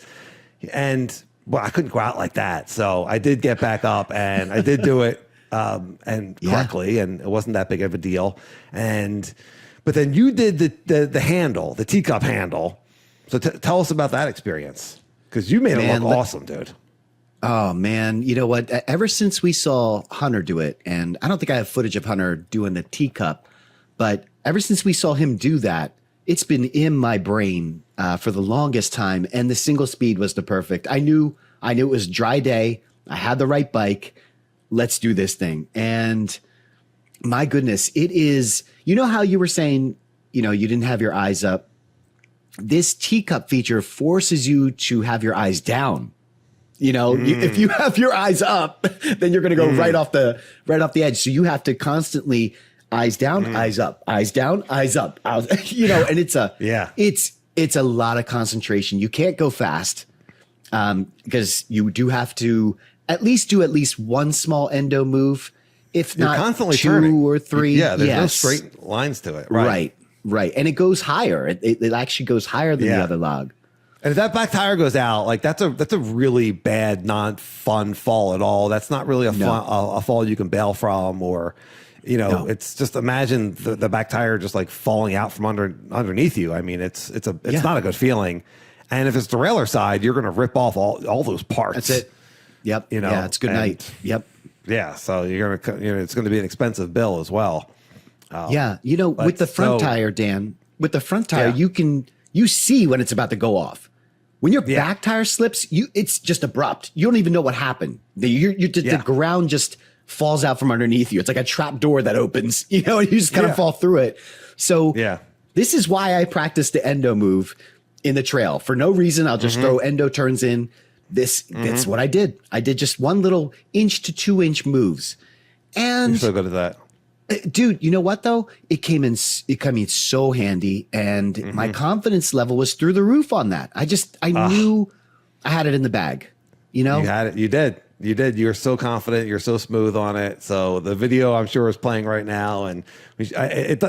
Well, I couldn't go out like that. So I did get back up and I did do it correctly, and it wasn't that big of a deal. But then you did the handle, the teacup handle. So tell us about that experience, because you made it look awesome, dude.
Oh, man. You know what? Ever since we saw Hunter do it, and I don't think I have footage of Hunter doing the teacup, but ever since we saw him do that, it's been in my brain for the longest time. And the single speed was the perfect. I knew it was dry day. I had the right bike. Let's do this thing. And my goodness, it is, you know how you were saying, you know, you didn't have your eyes up. This teacup feature forces you to have your eyes down. You know, if you have your eyes up, then you're going to go right off the edge. So you have to constantly eyes down, eyes up, eyes down, eyes up, you know, and it's a lot of concentration. You can't go fast because you do have to at least one small endo move, if
You're
not
constantly
two
turning.
or three.
Yeah, there's no straight lines to it.
Right. And it goes higher. It actually goes higher than the other log.
And if that back tire goes out, like that's a really bad, not fun fall at all. That's not really a fall you can bail from, or, you know, it's just imagine the back tire just like falling out from underneath you. I mean, it's not a good feeling. And if it's the derailleur side, you're going to rip off all those parts.
That's it. Yep.
You know,
it's good night. Yep.
Yeah. So it's going to be an expensive bill as well.
You know, with the front tire, Dan, with the front tire, you see when it's about to go off. When your back tire slips, it's just abrupt. You don't even know what happened. The ground just falls out from underneath you. It's like a trap door that opens, you know, and you just kind of fall through it. So this is why I practice the endo move in the trail. For no reason, I'll just throw endo turns in. That's what I did. I did just one little 1 to 2 inch moves. And
you're so good at that.
Dude, you know what though? It came in so handy, and my confidence level was through the roof on that. I knew I had it in the bag. You know,
you had it. You did. You're so confident. You're so smooth on it. So the video, I'm sure, is playing right now, and it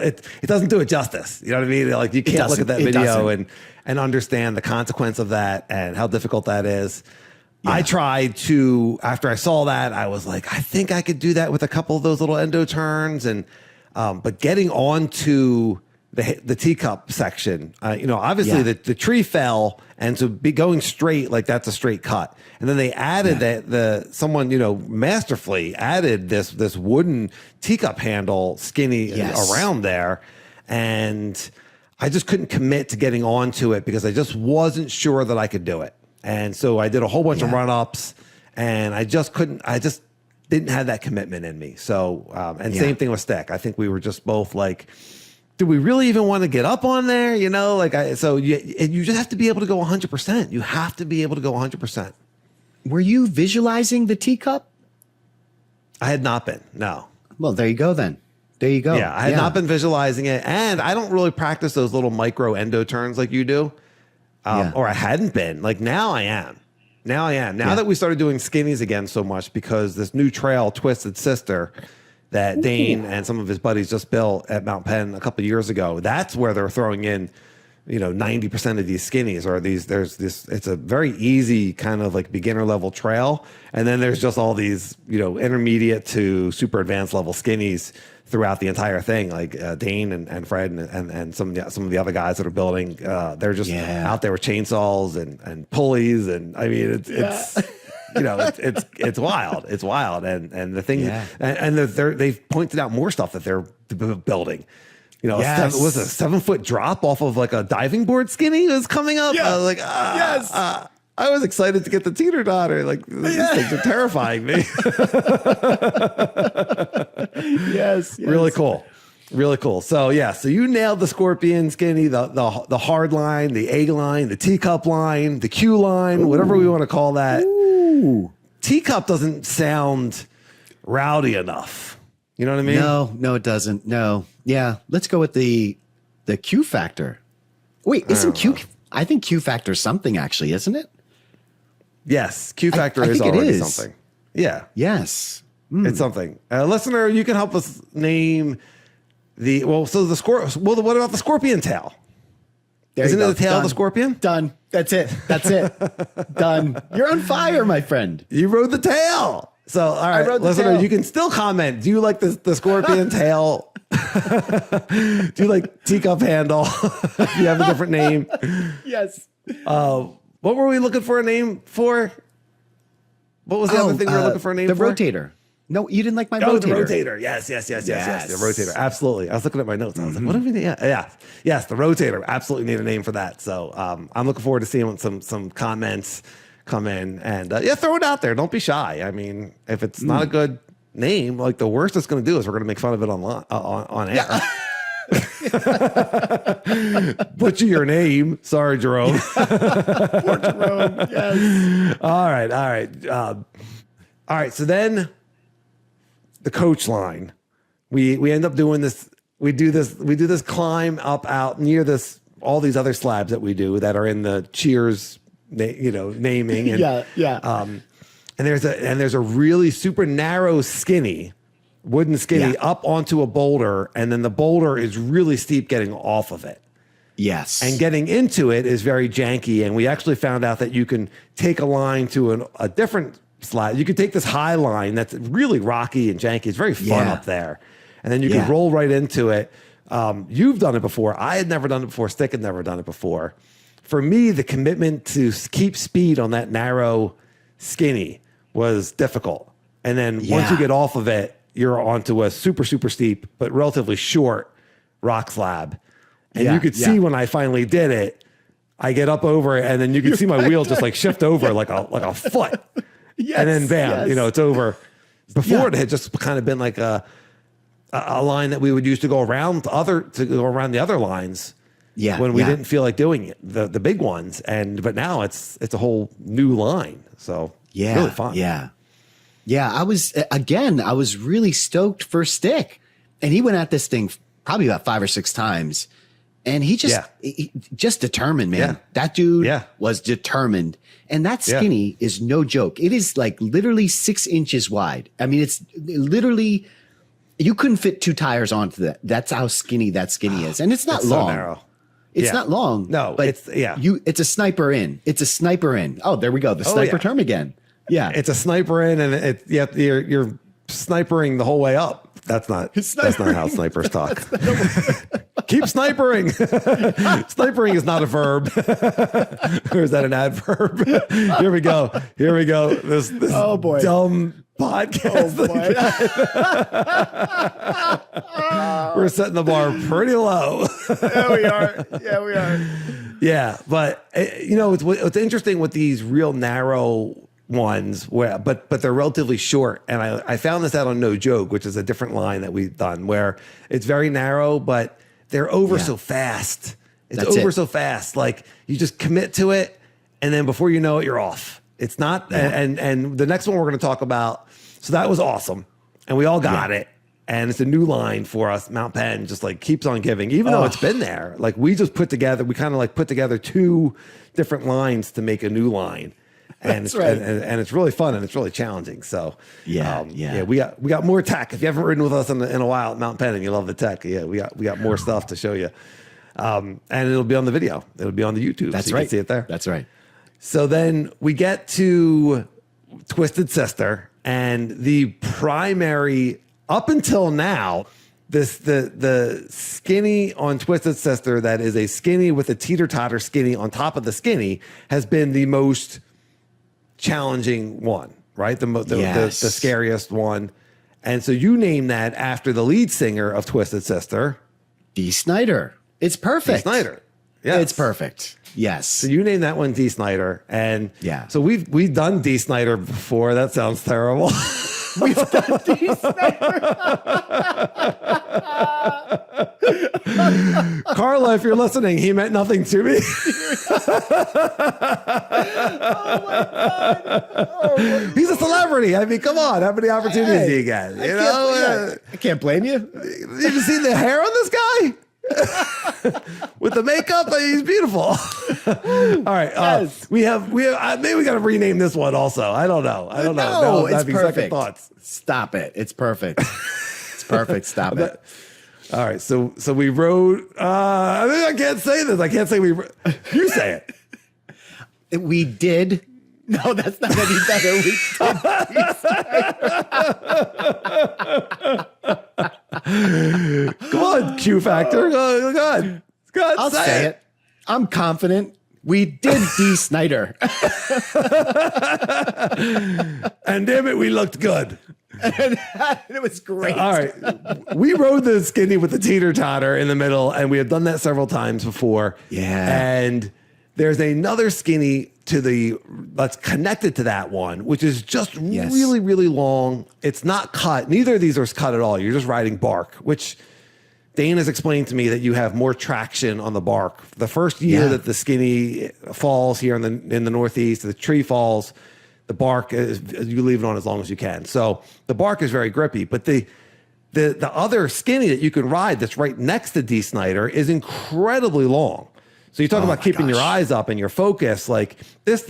doesn't do it justice. You know what I mean? Like you can't look at that video and understand the consequence of that and how difficult that is. Yeah. I tried to, after I saw that, I was like, I think I could do that with a couple of those little endo turns. And, but getting onto the teacup section, you know, obviously the tree fell, and to be going straight, like that's a straight cut. And then they added someone, you know, masterfully added this wooden teacup handle skinny around there. And I just couldn't commit to getting onto it because I just wasn't sure that I could do it. And so I did a whole bunch of run-ups, and I just didn't have that commitment in me. So, same thing with Stick. I think we were just both like, do we really even want to get up on there? You know, like you just have to be able to go 100%. You have to be able to go 100%.
Were you visualizing the teacup?
I had not been, no.
Well, there you go then. There you go.
Yeah, I had not been visualizing it, and I don't really practice those little micro endo turns like you do. Or I hadn't been. Like now I am. Now that we started doing skinnies again so much, because this new trail, Twisted Sister, that Dane and some of his buddies just built at Mount Penn a couple of years ago, that's where they're throwing in, you know, 90% of these skinnies, or it's a very easy kind of like beginner level trail. And then there's just all these, you know, intermediate to super advanced level skinnies throughout the entire thing, like Dane and Fred and some of the other guys that are building. They're just out there with chainsaws and pulleys, and I mean it's you know it's wild. It's wild, and the thing and they've pointed out more stuff that they're building. You know, it was a 7-foot drop off of like a diving board skinny was coming up. I was like, I was excited to get the teeter totter. Like these things are terrifying me.
Yes.
Really cool. Really cool. So yeah, so you nailed the Scorpion, Skinny, the hard line, the A line, the teacup line, the Q line, whatever we want to call that.
Ooh.
Teacup doesn't sound rowdy enough. You know what I mean?
No, it doesn't. No. Yeah. Let's go with the Q factor. Wait, isn't Q? I think Q factor is something actually, isn't it?
Yes. Q factor
I
is
think it
already
is.
something. Yeah.
Yes.
It's something. Listener, you can help us name what about the scorpion tail? Isn't it the tail of the scorpion?
Done. That's it. Done. You're on fire, my friend.
You rode the tail. So, all right, listener, you can still comment. Do you like the scorpion tail? Do you like teacup handle? Do you have a different name?
Yes.
What were we looking for a name for? What was the other thing we were looking for a name
the
for?
The rotator. No, you didn't like my
rotator.
rotator.
The rotator. Yes. The rotator. Absolutely. I was looking at my notes. I was like, what do we need? Yeah. Yes, the rotator. Absolutely need a name for that. So I'm looking forward to seeing some comments come in and throw it out there. Don't be shy. I mean, if it's not a good name, like the worst it's going to do is we're going to make fun of it on air. Butcher your name. Sorry, Jerome.
Poor Jerome. Yes.
All right. So then the coach line, we end up doing this. We do this climb up out near all these other slabs that we do that are in the cheers, naming. And, and there's a really super narrow wooden skinny up onto a boulder, and then the boulder is really steep getting off of it.
Yes.
And getting into it is very janky, and we actually found out that you can take a line to a different slide. You could take this high line that's really rocky and janky. It's very fun up there. And then you can roll right into it. You've done it before. I had never done it before. Stick had never done it before. For me, the commitment to keep speed on that narrow skinny was difficult. And then once you get off of it, you're onto a super, super steep, but relatively short rock slab. And you could see when I finally did it, I get up over it, and then you can see my wheel just like shift over like a foot. And then bam, it's over. Before it had just kind of been like a line that we would use to go around the other lines. When we didn't feel like doing it, the big ones. But now it's a whole new line. So really fun.
Yeah, I was really stoked for Stick. And he went at this thing probably about 5 or 6 times. And he just determined, man. That dude was determined. And that skinny is no joke. It is like literally 6 inches wide. I mean, it's literally, you couldn't fit 2 tires onto that. That's how skinny that skinny is. And it's not long. So narrow. It's not long.
No,
but
it's
a sniper in. It's a sniper in. Oh, there we go. The sniper term again. Yeah.
It's a sniper in, and you're snipering the whole way up. That's not how snipers talk. Keep snipering. Snipering is not a verb. Or is that an adverb? Here we go. This dumb podcast. We're setting the bar pretty low.
Yeah, we are.
Yeah, but what's interesting with these real narrow ones but they're relatively short, and I found this out on No Joke, which is a different line that we've done, where it's very narrow but they're over so fast. So fast, like you just commit to it and then before you know it, you're off. It's not and the next one we're going to talk about, so that was awesome and we all got it, and it's a new line for us. Mount Penn just like keeps on giving, even though it's been there. Like we put together 2 different lines to make a new line. And it's really fun and it's really challenging. So we got more tech. If you haven't ridden with us in a while at Mount Penn and you love the tech, we got more stuff to show you. And it'll be on the video. It'll be on the YouTube.
That's
so you can see it there.
That's right.
So then we get to Twisted Sister, and the primary up until now, the skinny on Twisted Sister that is a skinny with a teeter-totter skinny on top of the skinny has been the most challenging one, right? The scariest one. And so you name that after the lead singer of Twisted Sister,
Dee Snider. It's perfect.
Dee Snider. Yeah,
it's perfect. Yes.
So you name that one Dee Snider. And so we've done Dee Snider before. That sounds terrible.
We've done Dee Snider.
Carla, if you're listening, he meant nothing to me.
Oh my God.
He's a celebrity. I mean, come on. How many opportunities do you get? You know?
I can't blame you.
You see the hair on this guy? With the makeup, he's beautiful. All right,
Yes.
we have. Maybe we got to rename this one also. I don't know.
No,
Now I'm
it's
having
perfect.
second thoughts.
Stop it. It's perfect. It's perfect. Stop it.
All right, so we rode. I can't say this. I can't say we. You say it.
We did. No, that's not any better. We did.
Come on, Q Factor. Go on.
I'll say it. I'm confident. We did Dee Snider.
And damn it, we looked good.
It was great.
All right. We rode the skinny with the teeter-totter in the middle, and we have done that several times before.
Yeah.
And there's another skinny that's connected to that one, which is just really, really long. It's not cut. Neither of these are cut at all. You're just riding bark, which Dane has explained to me that you have more traction on the bark. The first year that the skinny falls here in the Northeast, the tree falls, the bark you leave it on as long as you can. So the bark is very grippy, but the other skinny that you can ride that's right next to Dee Snider is incredibly long. So you talk about keeping your eyes up and your focus. Like this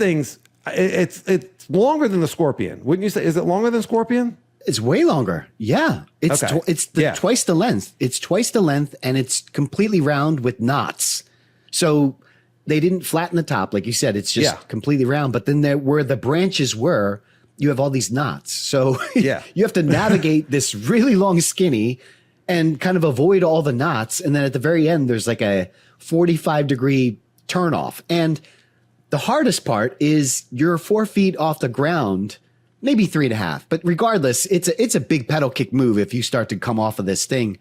it's longer than the Scorpion, wouldn't you say? Is it longer than Scorpion?
It's way longer. Yeah. It's twice the length. It's twice the length, and it's completely round with knots. So they didn't flatten the top, like you said. It's just completely round. But then where the branches were, you have all these knots. So you have to navigate this really long skinny and kind of avoid all the knots. And then at the very end, there's like a 45-degree turnoff. And the hardest part is you're 4 feet off the ground, maybe 3.5. But regardless, it's a big pedal kick move if you start to come off of this thing.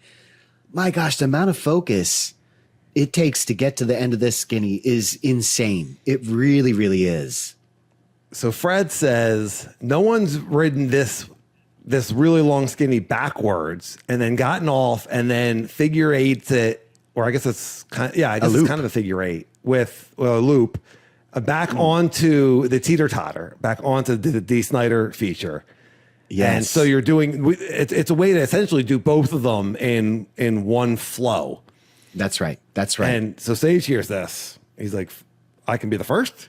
My gosh, the amount of focus it takes to get to the end of this skinny is insane. It really, really is.
So Fred says no one's ridden this really long skinny backwards and then gotten off and then figure eights it, or I guess it's kind of a figure eight with a loop back onto the teeter-totter, back onto the Dee Snider feature. Yes. And so you're doing it's a way to essentially do both of them in one flow.
That's right. That's right.
And so Sage hears this. He's like, I can be the first.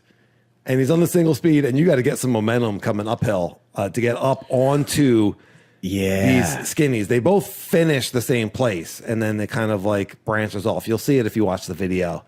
And he's on the single speed, and you got to get some momentum coming uphill to get up onto these skinnies. They both finish the same place, and then they kind of like branches off. You'll see it if you watch the video.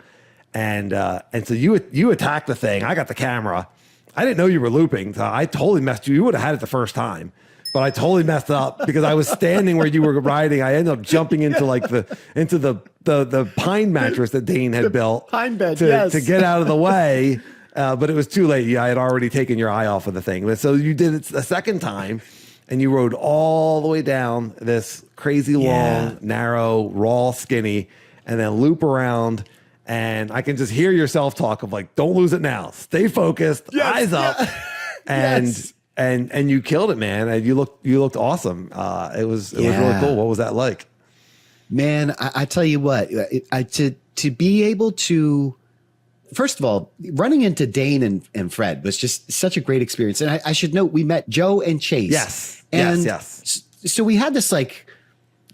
And so you attack the thing. I got the camera. I didn't know you were looping. So I totally messed you. You would have had it the first time. But I totally messed up because I was standing where you were riding. I ended up jumping into the pine mattress that Dane had built
pine bed,
to get out of the way. But it was too late. Yeah, I had already taken your eye off of the thing. But so you did it a second time, and you rode all the way down this crazy long, narrow, raw skinny, and then loop around. And I can just hear yourself talk of like, don't lose it now. Stay focused, eyes up, and you killed it, man. And you looked awesome. It was really cool. What was that like?
Man, I tell you what, to be able to, first of all, running into Dane and Fred was just such a great experience. And I should note, we met Joe and Chase.
Yes.
And
yes.
So we had this like,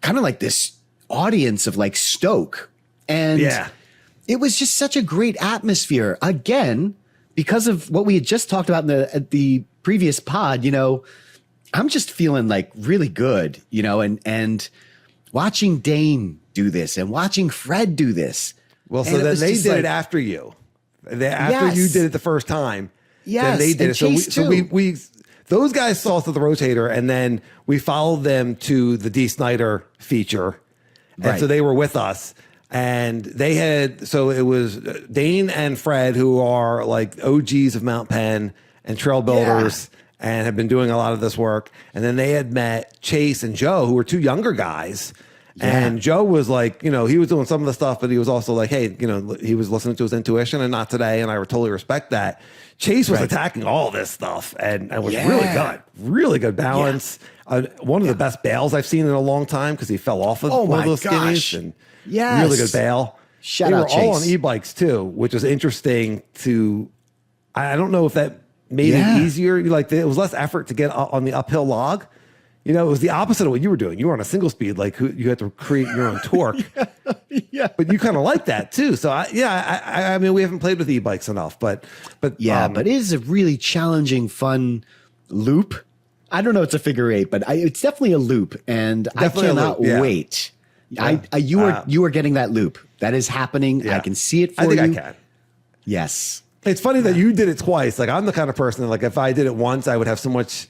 kind of like this audience of like Stoke. And it was just such a great atmosphere. Again, because of what we had just talked about at the previous pod, I'm just feeling like really good, and watching Dane do this and watching Fred do this.
Well, so then they did it after you. After you did it the first time, then they did it. So we those guys saw us at the rotator, and then we followed them to the Dee Snider feature, and so they were with us. And it was Dane and Fred, who are like OGs of Mount Penn and trail builders and have been doing a lot of this work. And then they had met Chase and Joe, who were two younger guys. And Joe was like, you know, he was doing some of the stuff, but he was also like, hey, you know, he was listening to his intuition and not today. And I totally respect that. Chase was attacking all this stuff and was really good balance. One of the best bails I've seen in a long time because he fell off of one of those Skinnies. And really good bail.
Shout
they
out
were
Chase.
all on e-bikes too, which was interesting to, I don't know if that made it easier. Like it was less effort to get on the uphill log. You know, it was the opposite of what you were doing. You were on a single speed, like you had to create your own torque. But you kind of like that too. So I mean, we haven't played with e-bikes enough, but
but it is a really challenging, fun loop. I don't know, it's a figure eight, but it's definitely a loop, and definitely I cannot wait. Yeah. You are getting that loop. That is happening. Yeah. I can see it for you.
I can.
Yes.
It's funny that you did it twice. Like I'm the kind of person that, like, if I did it once, I would have so much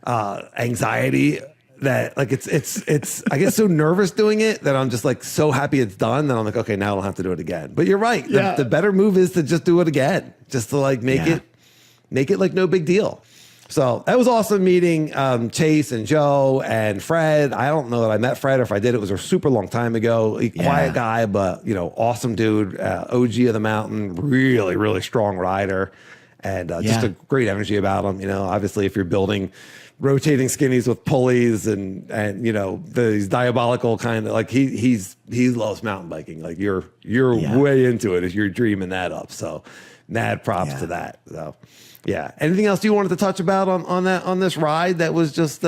anxiety that like it's I get so nervous doing it that I'm just like so happy it's done that I'm like, okay, now I don't have to do it again. But you're right. The better move is to just do it again, just to like make it like no big deal. So that was awesome meeting Chase and Joe and Fred. I don't know that I met Fred, or if I did, it was a super long time ago. Quiet guy, but you know, awesome dude, OG of the mountain, really, really strong rider, and just a great energy about him. You know, obviously if you're building rotating Skinnies with pulleys and you know, these diabolical kind of, like he loves mountain biking. Like you're way into it if you're dreaming that up. So mad props to that. So anything else you wanted to touch about on this ride that was just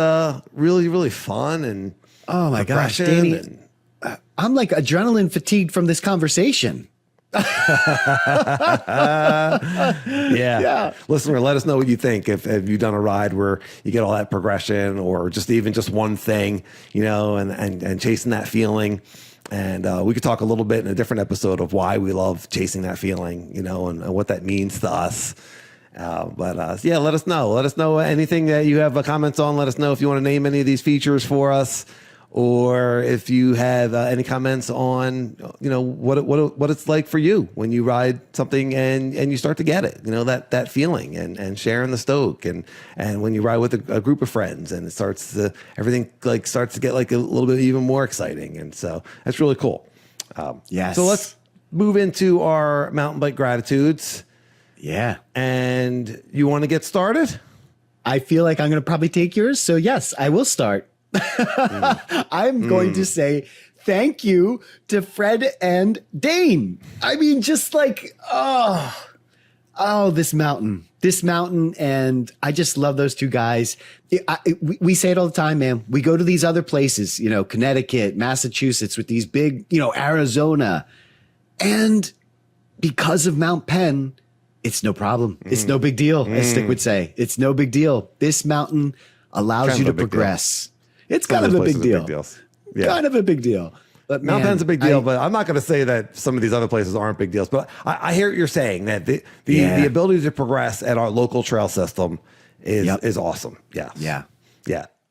really, really fun and
oh my gosh, Danny, I'm like adrenaline fatigued from this conversation.
Listener, let us know what you think. If you've done a ride where you get all that progression, or just even just one thing, you know, and chasing that feeling. And we could talk a little bit in a different episode of why we love chasing that feeling, you know, and what that means to us. Let us know. Let us know anything that you have comments on. Let us know if you want to name any of these features for us, or if you have any comments on, you know, what it's like for you when you ride something and you start to get it, you know, that feeling and sharing the stoke, and when you ride with a group of friends and everything starts to get like a little bit even more exciting. And so that's really cool. So let's move into our mountain bike gratitudes.
Yeah.
And you want to get started?
I feel like I'm going to probably take yours. So yes, I will start. I'm going to say thank you to Fred and Dane. I mean, just like, this mountain. And I just love those two guys. We say it all the time, man. We go to these other places, you know, Connecticut, Massachusetts, with these big, you know, Arizona. And because of Mount Penn, it's no problem. It's no big deal, as Stick would say. It's no big deal. This mountain allows you to progress. It's kind of a big deal. Kind of a big deal. But
Mount Penn's a big deal, but I'm not going to say that some of these other places aren't big deals. But I hear what you're saying, that the ability to progress at our local trail system is awesome. Yeah.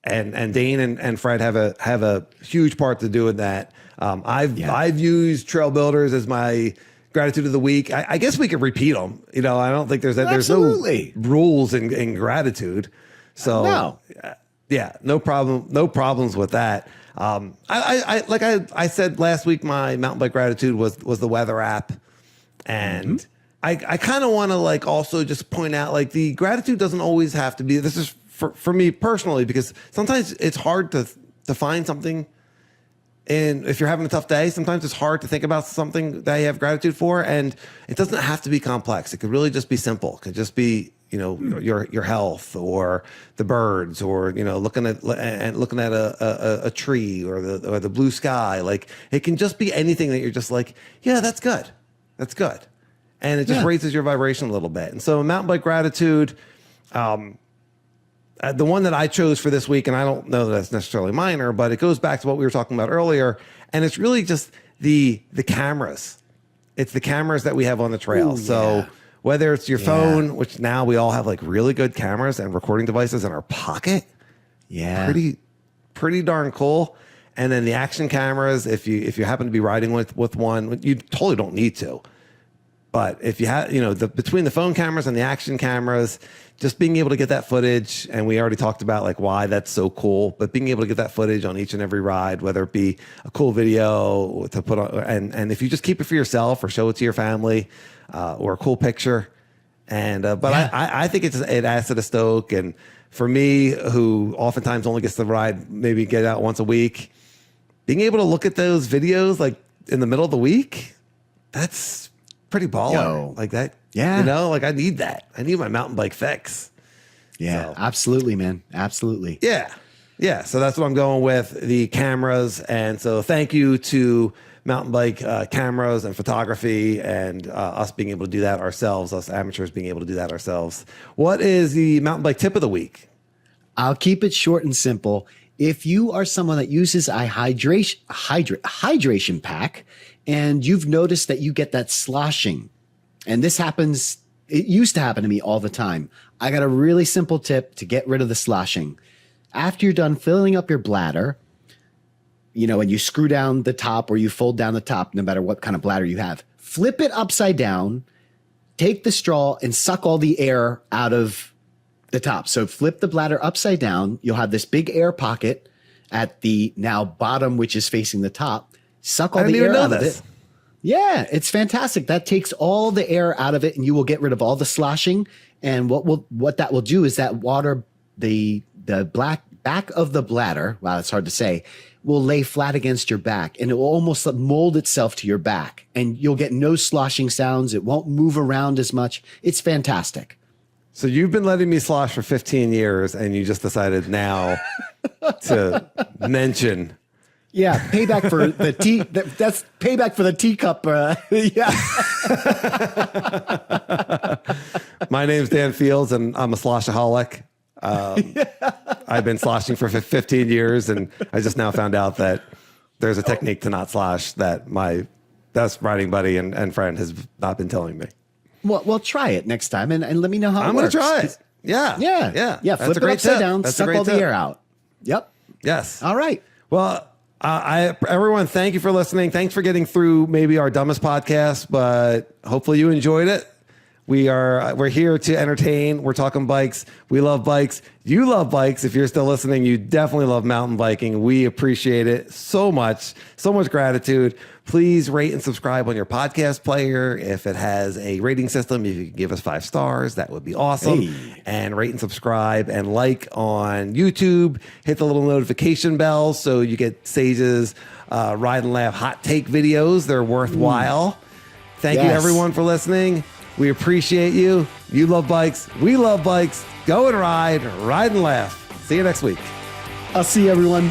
And Dane and Fred have a huge part to do with that. I've used Trail Builders as my gratitude of the week. I guess we could repeat them. You know, I don't think there's no rules in gratitude. So no problem. No problems with that. I said last week, my mountain bike gratitude was the weather app. And I kind of want to like also just point out, like, the gratitude doesn't always have to be, this is for me personally, because sometimes it's hard to find something. And if you're having a tough day, sometimes it's hard to think about something that you have gratitude for. And it doesn't have to be complex. It could really just be simple. It could just be, you know, your health, or the birds, or, you know, looking at a tree, or the blue sky. Like, it can just be anything that you're just like, yeah, that's good. That's good. And it just raises your vibration a little bit. And so mountain bike gratitude, the one that I chose for this week, and I don't know that that's necessarily minor, but it goes back to what we were talking about earlier. And it's really just the cameras. It's the cameras that we have on the trail. Ooh, so whether it's your phone, which now we all have like really good cameras and recording devices in our pocket. Yeah. Pretty darn cool. And then the action cameras, if you happen to be riding with one, you totally don't need to. But if you have, between the phone cameras and the action cameras, just being able to get that footage, and we already talked about like why that's so cool, but being able to get that footage on each and every ride, whether it be a cool video to put on, and if you just keep it for yourself or show it to your family, or a cool picture. And, but yeah. I think it adds to the Stoke. And for me, who oftentimes only gets to ride, maybe get out once a week, being able to look at those videos like in the middle of the week, that's pretty baller. Like that. Yeah. I need that. I need my mountain bike fix.
Yeah, so. Absolutely, man. Absolutely.
Yeah. Yeah. So that's what I'm going with, the cameras. And so thank you to mountain bike cameras and photography, and us being able to do that ourselves, us amateurs being able to do that ourselves. What is the mountain bike tip of the week?
I'll keep it short and simple. If you are someone that uses a hydration pack and you've noticed that you get that sloshing, and this happens, it used to happen to me all the time. I got a really simple tip to get rid of the sloshing. After you're done filling up your bladder, when you screw down the top or you fold down the top, no matter what kind of bladder you have, flip it upside down, take the straw and suck all the air out of the top. So flip the bladder upside down. You'll have this big air pocket at the now bottom, which is facing the top. Suck all the air out of it. Yeah, it's fantastic. That takes all the air out of it, and you will get rid of all the sloshing. And what that will do is that water, the back of the bladder, wow, that's hard to say, will lay flat against your back, and it will almost mold itself to your back, and you'll get no sloshing sounds. It won't move around as much. It's fantastic.
So you've been letting me slosh for 15 years, and you just decided now to mention.
Yeah, payback for the tea. That's payback for the teacup. Yeah.
My name's Dan Fields, and I'm a sloshaholic. I've been sloshing for 15 years, and I just now found out that there's a technique to not slosh that my best riding buddy and friend has not been telling me.
Well, try it next time and let me know how it works.
I'm going to try it. Yeah.
Flip it upside down, suck all the air out. Yep.
Yes.
All right.
Well, everyone, thank you for listening. Thanks for getting through maybe our dumbest podcast, but hopefully you enjoyed it. We're here to entertain. We're talking bikes. We love bikes. You love bikes. If you're still listening, you definitely love mountain biking. We appreciate it so much. So much gratitude. Please rate and subscribe on your podcast player. If it has a rating system, if you can give us 5 stars, that would be awesome. Hey. And rate and subscribe and like on YouTube. Hit the little notification bell so you get Sage's Ride and Laugh hot take videos. They're worthwhile. Thank you, everyone, for listening. We appreciate you. You love bikes. We love bikes. Go and ride and laugh. See you next week.
I'll see you, everyone.